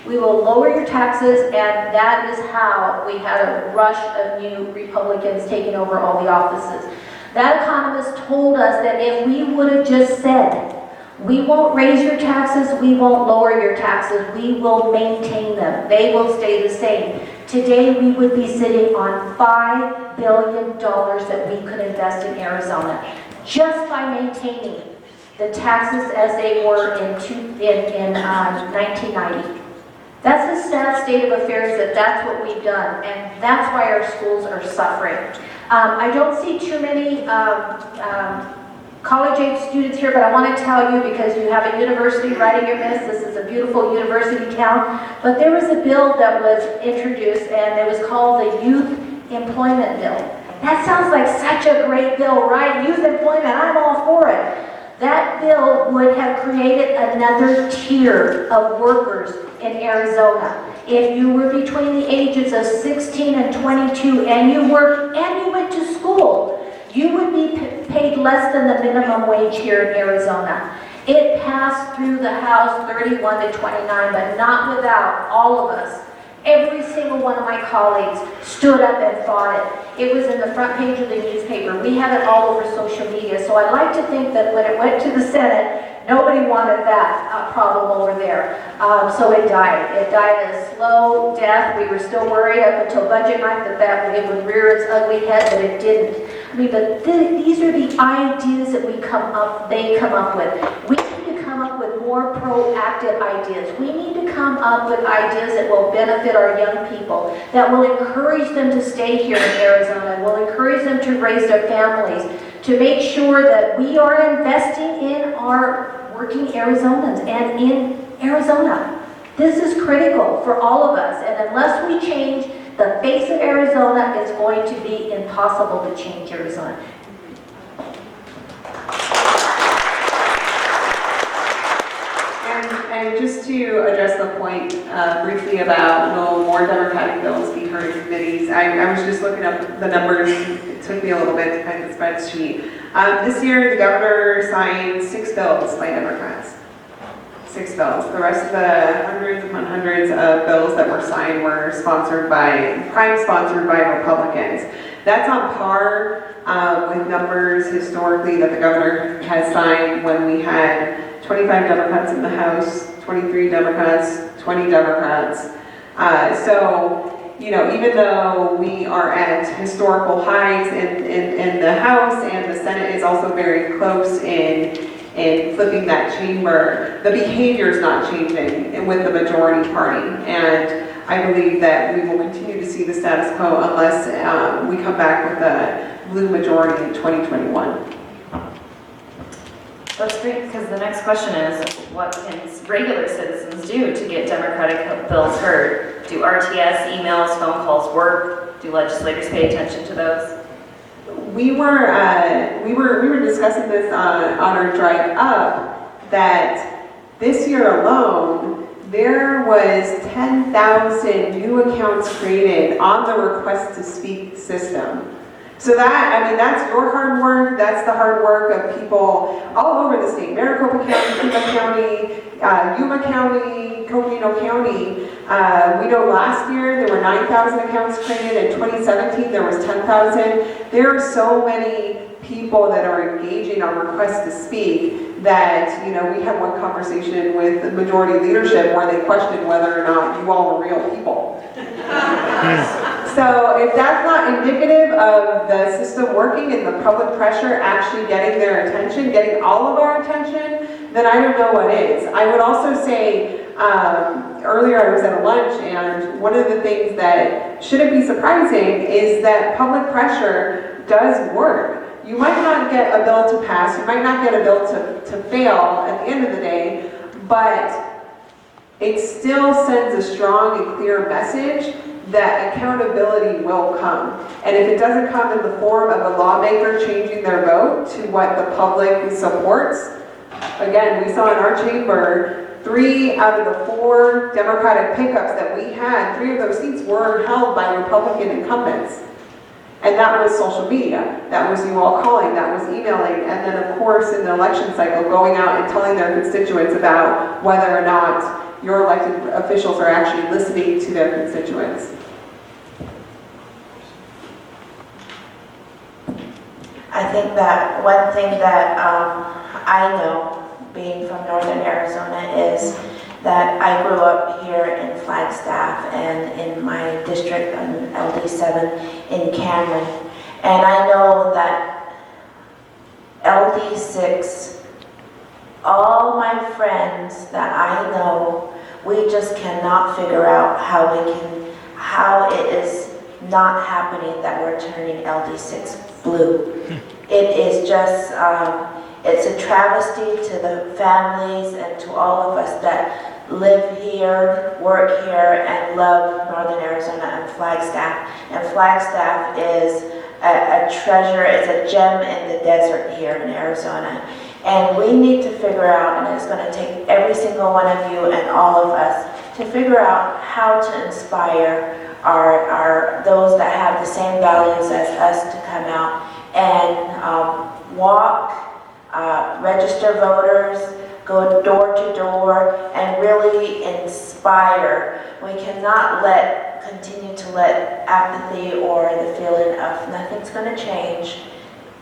E: We will lower your taxes, and that is how we had a rush of new Republicans taking over all the offices. That economist told us that if we would have just said, we won't raise your taxes, we won't lower your taxes, we will maintain them. They will stay the same. Today we would be sitting on $5 billion that we could invest in Arizona just by maintaining the taxes as they were in 1990. That's the sad state of affairs, that's what we've done, and that's why our schools are suffering. I don't see too many college-age students here, but I want to tell you, because you have a university right in your midst, this is a beautiful university town, but there was a bill that was introduced, and it was called the Youth Employment Bill. That sounds like such a great bill, right? Youth employment, I'm all for it. That bill would have created another tier of workers in Arizona. If you were between the ages of 16 and 22 and you worked and you went to school, you would be paid less than the minimum wage here in Arizona. It passed through the House 31 to 29, but not without all of us. Every single one of my colleagues stood up and fought it. It was in the front page of the newspaper. We had it all over social media. So I like to think that when it went to the Senate, nobody wanted that problem over there. So it died. It died a slow death. We were still worried up until budget night that it would rear its ugly head, but it didn't. I mean, but these are the ideas that they come up with. We need to come up with more proactive ideas. We need to come up with ideas that will benefit our young people, that will encourage them to stay here in Arizona, will encourage them to raise their families, to make sure that we are investing in our working Arizonans and in Arizona. This is critical for all of us, and unless we change the face of Arizona, it's going to be impossible to change Arizona.
C: And just to address the point briefly about will more Democratic bills be heard in committees, I was just looking up the numbers. It took me a little bit to find the spreadsheet. This year, the governor signed 6 bills by Democrats. 6 bills. The rest of the hundreds upon hundreds of bills that were signed were sponsored by Republicans. That's on par with numbers historically that the governor has signed when we had 25 Democrats in the House, 23 Democrats, 20 Democrats. So, you know, even though we are at historical highs in the House and the Senate is also very close in flipping that chamber, the behavior is not changing with the majority party. And I believe that we will continue to see the status quo unless we come back with a blue majority in 2021.
H: That's great, because the next question is, what can regular citizens do to get Democratic bills heard? Do RTS, emails, phone calls work? Do legislators pay attention to those?
C: We were discussing this on our drive up, that this year alone, there was 10,000 new accounts created on the request to speak system. So that, I mean, that's your hard work, that's the hard work of people all over the state, Maricopa County, Pima County, Yuma County, Coconino County. We know last year there were 9,000 accounts created, in 2017 there was 10,000. There are so many people that are engaging on request to speak that, you know, we had one conversation with the majority leadership where they questioned whether or not you all were real people. So if that's not indicative of the system working and the public pressure actually getting their attention, getting all of our attention, then I don't know what is. I would also say, earlier I was at a lunch, and one of the things that shouldn't be surprising is that public pressure does work. You might not get a bill to pass, you might not get a bill to fail at the end of the day, but it still sends a strong and clear message that accountability will come. And if it doesn't come in the form of a lawmaker changing their vote to what the public supports, again, we saw in our chamber, 3 out of the 4 Democratic pickups that we had, 3 of those seats were held by Republican incumbents. And that was social media, that was you all calling, that was emailing, and then of course in the election cycle going out and telling their constituents about whether or not your elected officials are actually listening to their constituents.
D: I think that one thing that I know, being from northern Arizona, is that I grew up here in Flagstaff and in my district on LD7 in Cameron. And I know that LD6, all my friends that I know, we just cannot figure out how it is not happening that we're turning LD6 blue. It is just, it's a travesty to the families and to all of us that live here, work here, and love Northern Arizona and Flagstaff. And Flagstaff is a treasure, it's a gem in the desert here in Arizona. And we need to figure out, and it's going to take every single one of you and all of us to figure out how to inspire those that have the same values as us to come out and walk, register voters, go door to door, and really inspire. We cannot continue to let apathy or the feeling of nothing's going to change.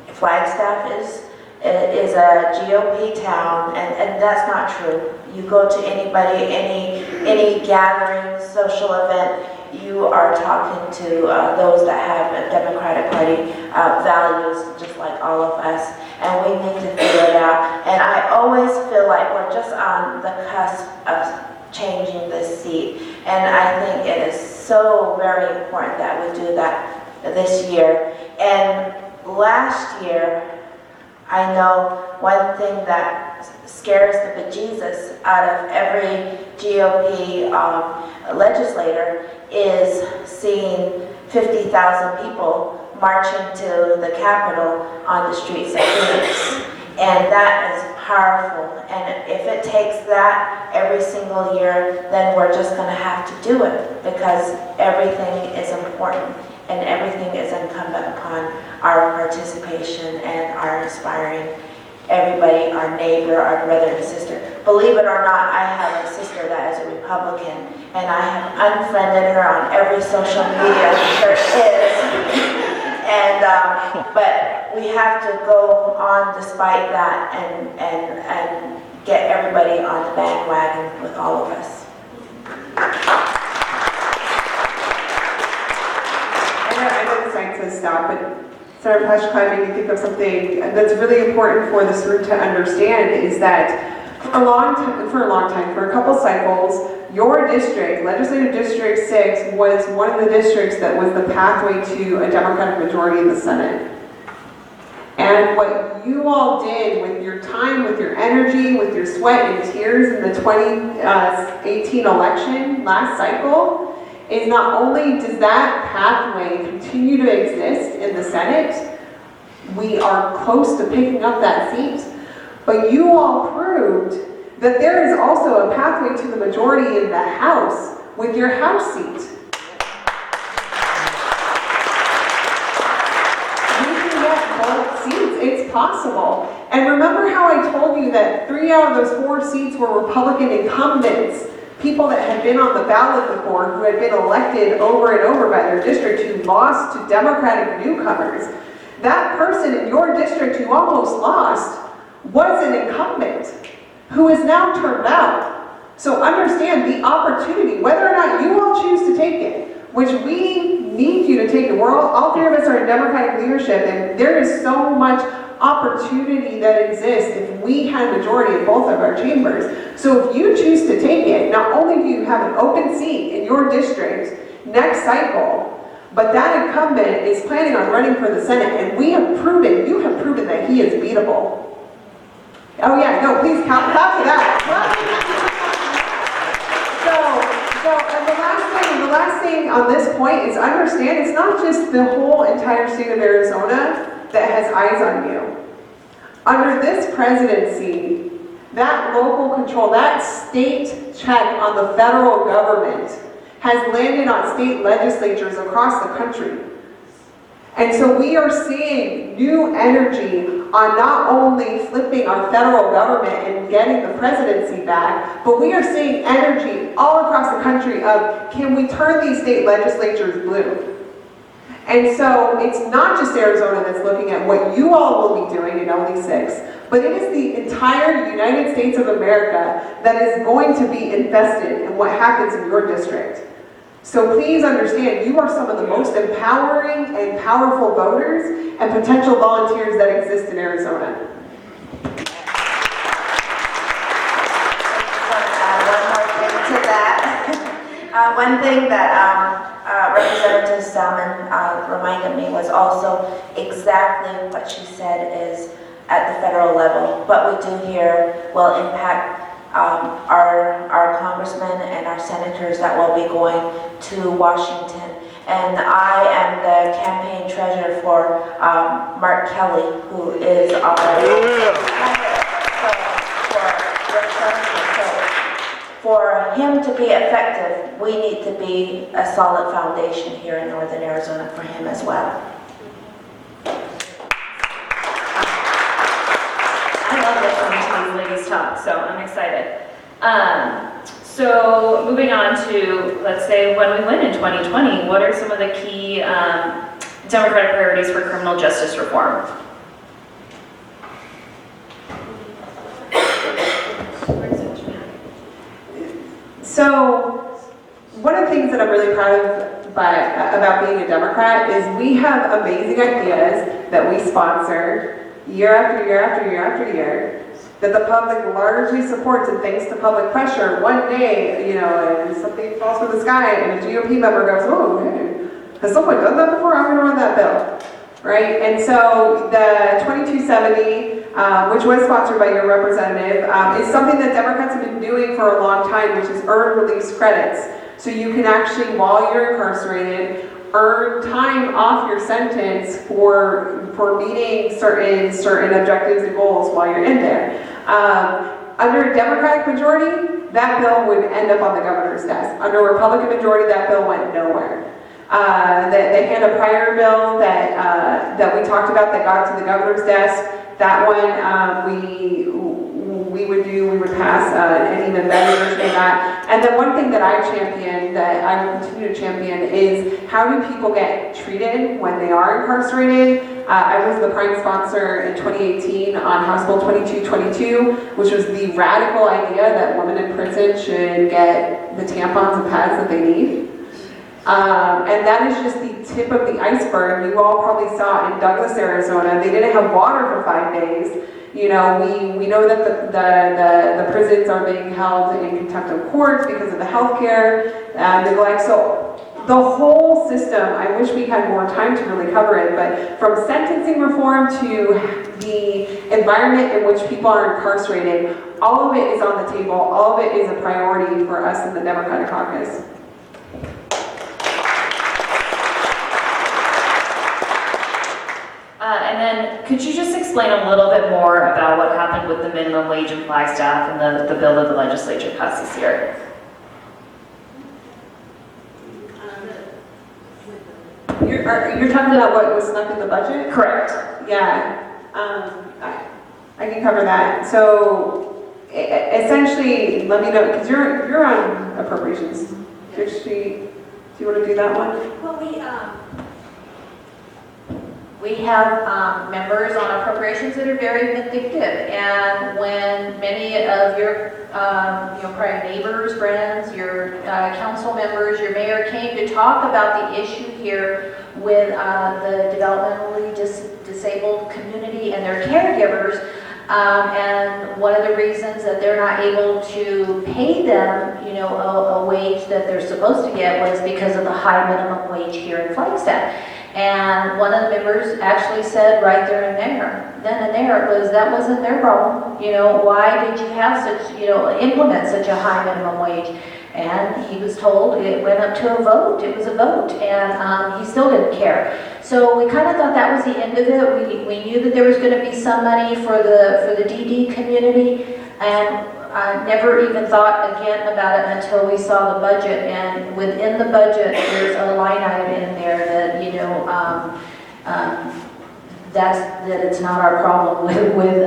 D: Flagstaff is a GOP town, and that's not true. You go to anybody, any gathering, social event, you are talking to those that have a Democratic Party values, just like all of us, and we need to figure it out. And I always feel like we're just on the cusp of changing this seat, and I think it is so very important that we do that this year. And last year, I know one thing that scares the bejesus out of every GOP legislator is seeing 50,000 people marching to the Capitol on the streets of Phoenix. And that is powerful. And if it takes that every single year, then we're just going to have to do it, because everything is important and everything is incumbent upon our participation and our inspiring everybody, our neighbor, our brother and sister. Believe it or not, I have a sister that is a Republican, and I have unfriended her on every social media there is. And but we have to go on despite that and get everybody on the bandwagon with all of us.
C: I know the sign says stop, but Senator Peshlakai made me think of something that's really important for this group to understand, is that for a long time, for a couple cycles, your district, Legislative District 6, was one of the districts that was the pathway to a Democratic majority in the Senate. And what you all did with your time, with your energy, with your sweat and tears in the 2018 election last cycle, is not only does that pathway continue to exist in the Senate, we are close to picking up that seat, but you all proved that there is also a pathway to the majority in the House with your House seat. We can get both seats, it's possible. And remember how I told you that 3 out of those 4 seats were Republican incumbents, people that had been on the ballot before, who had been elected over and over by their district, who lost to Democratic newcomers. That person in your district who almost lost was an incumbent who is now turned out. So understand the opportunity, whether or not you all choose to take it, which we need you to take it. We're all 3 of us are in Democratic leadership, and there is so much opportunity that exists if we had majority in both of our chambers. So if you choose to take it, not only do you have an open seat in your district next cycle, but that incumbent is planning on running for the Senate, and we have proven, you have proven that he is beatable. Oh yeah, no, please clap for that. last thing on this point is understand it's not just the whole entire state of Arizona that has eyes on you. Under this presidency, that local control, that state check on the federal government has landed on state legislatures across the country. And so we are seeing new energy on not only flipping our federal government and getting the presidency back, but we are seeing energy all across the country of, can we turn these state legislatures blue? And so it's not just Arizona that's looking at what you all will be doing in LD6, but it is the entire United States of America that is going to be invested in what happens in your district. So please understand, you are some of the most empowering and powerful voters and potential volunteers that exist in Arizona.
D: One more thing to that. One thing that Representative Salmon reminded me was also exactly what she said is at the federal level. What we do here will impact our congressmen and our senators that will be going to Washington. And I am the campaign treasurer for Mark Kelly, who is our for him to be effective, we need to be a solid foundation here in Northern Arizona for him as well.
H: I love listening to these ladies talk, so I'm excited. So moving on to, let's say, when we win in 2020, what are some of the key Democratic priorities for criminal justice reform?
C: So one of the things that I'm really proud of about being a Democrat is we have amazing ideas that we sponsor year after year after year after year that the public largely supports, and thanks to public pressure, one day, and something falls from the sky and a GOP member goes, oh, hey, has someone done that before? I'm gonna run that bill, right? And so the 2270, which was sponsored by your representative, is something that Democrats have been doing for a long time, which is earned release credits. So you can actually, while you're incarcerated, earn time off your sentence for meeting certain objectives and goals while you're in there. Under a Democratic majority, that bill would end up on the governor's desk. Under a Republican majority, that bill went nowhere. They had a prior bill that we talked about that got to the governor's desk. That one we would pass an even better version of that. And then one thing that I champion, that I will continue to champion, is how do people get treated when they are incarcerated? I was the prime sponsor in 2018 on House Bill 2222, which was the radical idea that women in prison should get the tampons and pads that they need. And that is just the tip of the iceberg. You all probably saw in Douglas, Arizona, they didn't have water for 5 days. We know that the prisons are being held in contempt of court because of the healthcare neglect. So the whole system, I wish we had more time to really cover it, but from sentencing reform to the environment in which people are incarcerated, all of it is on the table. All of it is a priority for us in the Democratic caucus.
H: And then, could you just explain a little bit more about what happened with the minimum wage and Flagstaff and the bill that the legislature passed this year?
C: You're talking about what was snuck in the budget?
H: Correct.
C: Yeah, I can cover that. So essentially, let me know, because you're on appropriations. Do you want to do that one?
E: Well, we have members on appropriations that are very vindictive, and when many of your probably neighbors, friends, your council members, your mayor came to talk about the issue here with the developmentally disabled community and their caregivers, and one of the reasons that they're not able to pay them, a wage that they're supposed to get was because of the high minimum wage here in Flagstaff. And one of the members actually said right there and there, then and there, that wasn't their problem. You know, why did you have such, implement such a high minimum wage? And he was told it went up to a vote. It was a vote, and he still didn't care. So we kind of thought that was the end of it. We knew that there was going to be some money for the DD community, and I never even thought again about it until we saw the budget. And within the budget, there's a line item in there that that it's not our problem with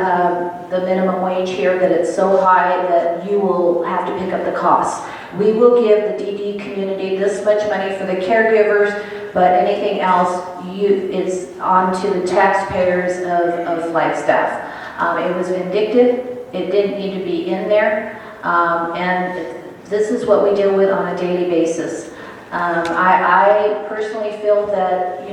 E: the minimum wage here, that it's so high that you will have to pick up the costs. We will give the DD community this much money for the caregivers, but anything else, it's on to the taxpayers of Flagstaff. It was vindictive. It didn't need to be in there. And this is what we deal with on a daily basis. I personally feel that,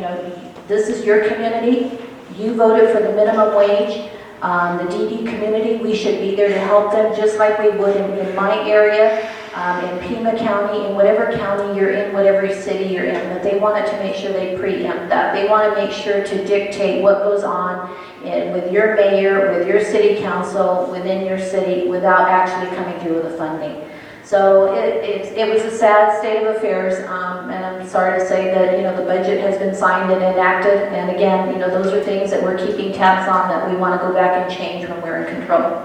E: this is your community. You voted for the minimum wage. The DD community, we should be there to help them just like we would in my area, in Pima County, in whatever county you're in, whatever city you're in. But they wanted to make sure they preempt that. They want to make sure to dictate what goes on with your mayor, with your city council, within your city, without actually coming through with the funding. So it was a sad state of affairs, and I'm sorry to say that the budget has been signed and enacted, and again those are things that we're keeping tabs on that we want to go back and change when we're in control.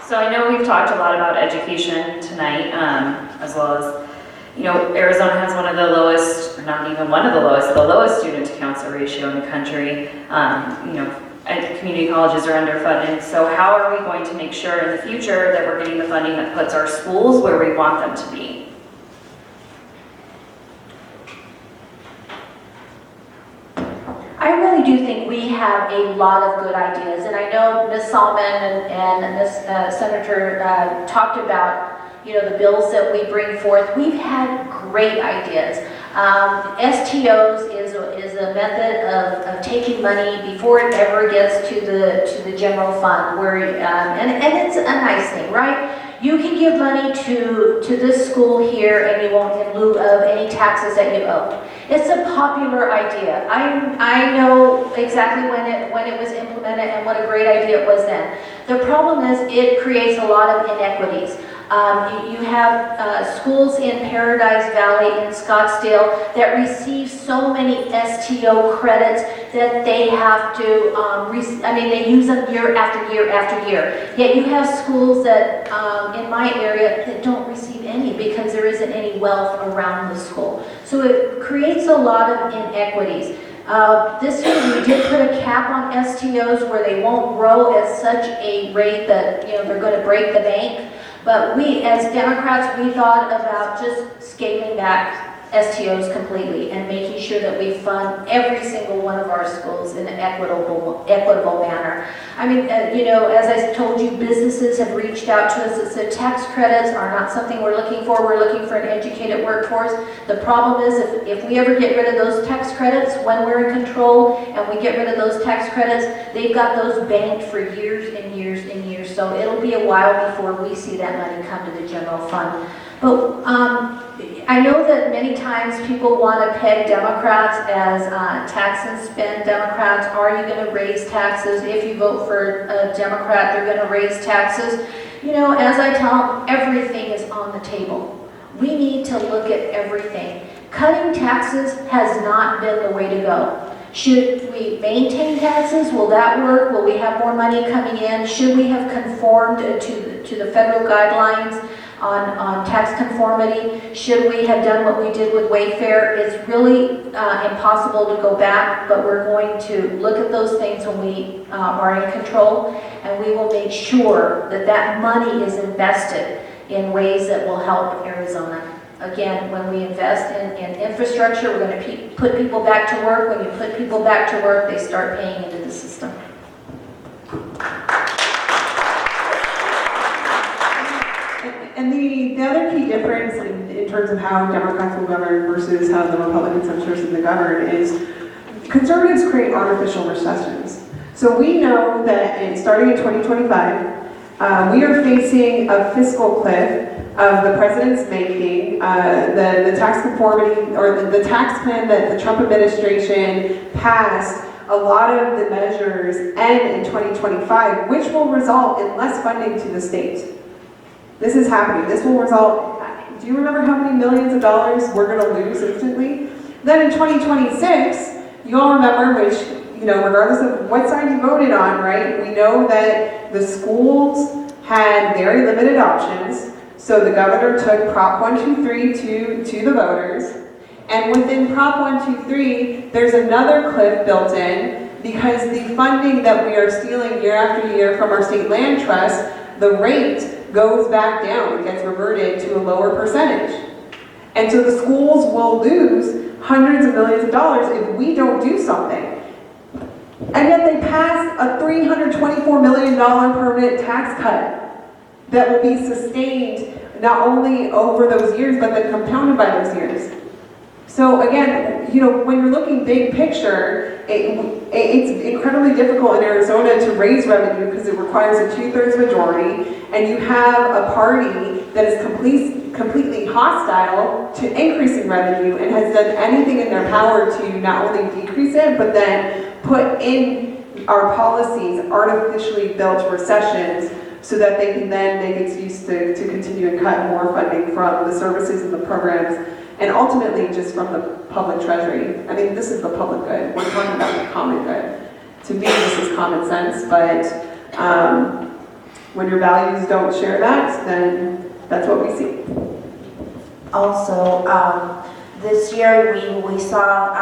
H: So I know we've talked a lot about education tonight, as well as Arizona has one of the lowest, or not even one of the lowest student-to-council ratio in the country. And community colleges are underfunded. So how are we going to make sure in the future that we're getting the funding that puts our schools where we want them to be?
E: I really do think we have a lot of good ideas, and I know Ms. Salmon and Ms. Senator talked about the bills that we bring forth. We've had great ideas. STOs is a method of taking money before it ever gets to the general fund, where and it's a nice thing, right? You can give money to this school here, and you won't in lieu of any taxes that you owe. It's a popular idea. I know exactly when it was implemented and what a great idea it was then. The problem is it creates a lot of inequities. You have schools in Paradise Valley in Scottsdale that receive so many STO credits that they have to, they use them year after year after year. Yet you have schools that, in my area, that don't receive any because there isn't any wealth around the school. So it creates a lot of inequities. This year we did put a cap on STOs where they won't grow at such a rate that they're going to break the bank. But we, as Democrats, we thought about just scaling back STOs completely and making sure that we fund every single one of our schools in an equitable manner. I mean, as I told you, businesses have reached out to us and said tax credits are not something we're looking for. We're looking for an educated workforce. The problem is if we ever get rid of those tax credits when we're in control and we get rid of those tax credits, they've got those banked for years and years and years. So it'll be a while before we see that money come to the general fund. But I know that many times people want to peg Democrats as tax and spend Democrats. Are you going to raise taxes? If you vote for a Democrat, they're going to raise taxes. As I tell them, everything is on the table. We need to look at everything. Cutting taxes has not been the way to go. Should we maintain taxes? Will that work? Will we have more money coming in? Should we have conformed to the federal guidelines on tax conformity? Should we have done what we did with Wayfair? It's really impossible to go back, but we're going to look at those things when we are in control, and we will make sure that that money is invested in ways that will help Arizona. Again, when we invest in infrastructure, we're going to put people back to work. When you put people back to work, they start paying into the system.
C: And the other key difference in terms of how Democrats will govern versus how the Republicans have chosen to govern is conservatives create artificial recessions. So we know that starting in 2025, we are facing a fiscal cliff of the president's making, the tax conformity, or the tax plan that the Trump administration passed, a lot of the measures end in 2025, which will result in less funding to the state. This is happening. This will result, do you remember how many millions of dollars we're going to lose instantly? Then in 2026, you all remember, which, you know, regardless of what side you voted on, right, we know that the schools had very limited options. So the governor took Prop 123 to the voters. And within Prop 123, there's another cliff built in because the funding that we are stealing year after year from our state land trust, the rate goes back down. It gets reverted to a lower percentage. And so the schools will lose hundreds of millions of dollars if we don't do something. And yet they passed a $324 million permanent tax cut that will be sustained not only over those years, but then compounded by those years. So again, you know, when you're looking big picture, it's incredibly difficult in Arizona to raise revenue because it requires a 2/3 majority, and you have a party that is completely hostile to increasing revenue and has done anything in their power to not only decrease it, but then put in our policies artificially built recessions so that they can then make excuse to continue and cut more funding from the services and the programs, and ultimately just from the public treasury. I mean, this is the public good. We're talking about the common good. To me, this is common sense, but when your values don't share that, then that's what we see.
D: Also, this year we saw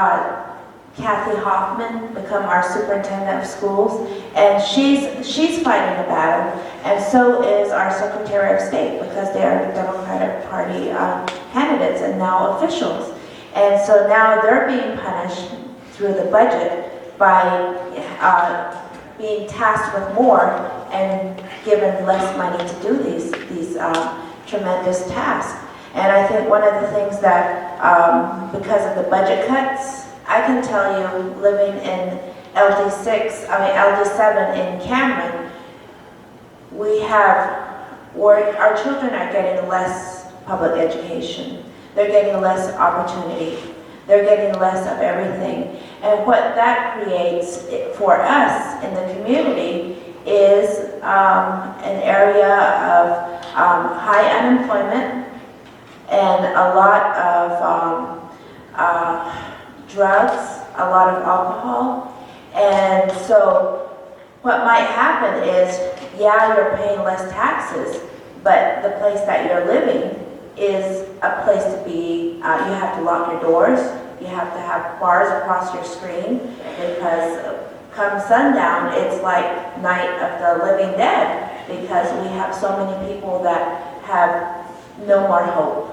D: Kathy Hoffman become our superintendent of schools, and she's fighting a battle, and so is our Secretary of State, because they are the Democratic Party candidates and now officials. And so now they're being punished through the budget by being tasked with more and given less money to do these tremendous tasks. And I think one of the things that, because of the budget cuts, I can tell you, living in LD7 in Cameron, our children are getting less public education. They're getting less opportunity. They're getting less of everything. And what that creates for us in the community is an area of high unemployment and a lot of drugs, a lot of alcohol. And so what might happen is, yeah, you're paying less taxes, but the place that you're living is a place to be, you have to lock your doors, you have to have bars across your screen, because come sundown, it's like Night of the Living Dead, because we have so many people that have no more hope,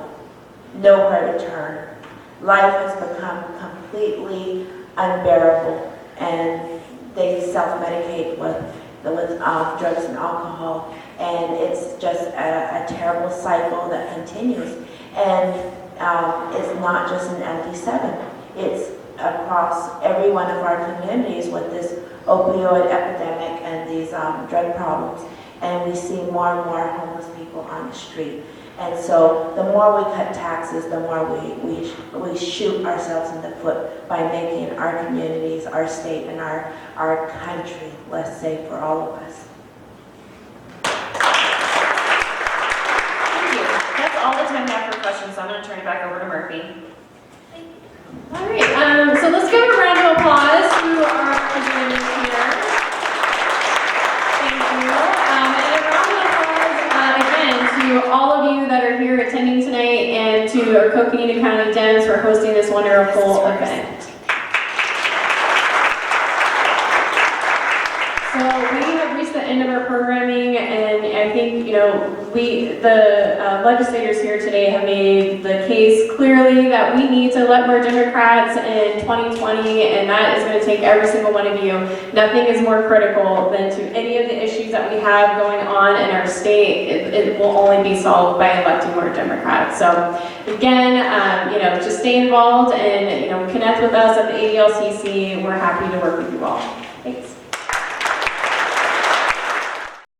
D: nowhere to turn. Life has become completely unbearable, and they self-medicate with drugs and alcohol, and it's just a terrible cycle that continues. And it's not just in LD7, it's across every one of our communities with this opioid epidemic and these drug problems, and we see more and more homeless people on the street. And so the more we cut taxes, the more we shoot ourselves in the foot by making our communities, our state, and our country less safe for all of us.
H: Thank you. That's all the time we have for questions, so I'm going to turn it back over to Murphy.
B: All right, so let's give a round of applause to our presenters here. Thank you. And a round of applause again to all of you that are here attending tonight, and to our Coconino County Dems for hosting this wonderful event. So we have reached the end of our programming, and I think, you know, the legislators here today have made the case clearly that we need to let more Democrats in 2020, and that is going to take every single one of you. Nothing is more critical than to any of the issues that we have going on in our state. It will only be solved by electing more Democrats. So again, you know, just stay involved and, you know, connect with us at the ADLCC. We're happy to work with you all. Thanks.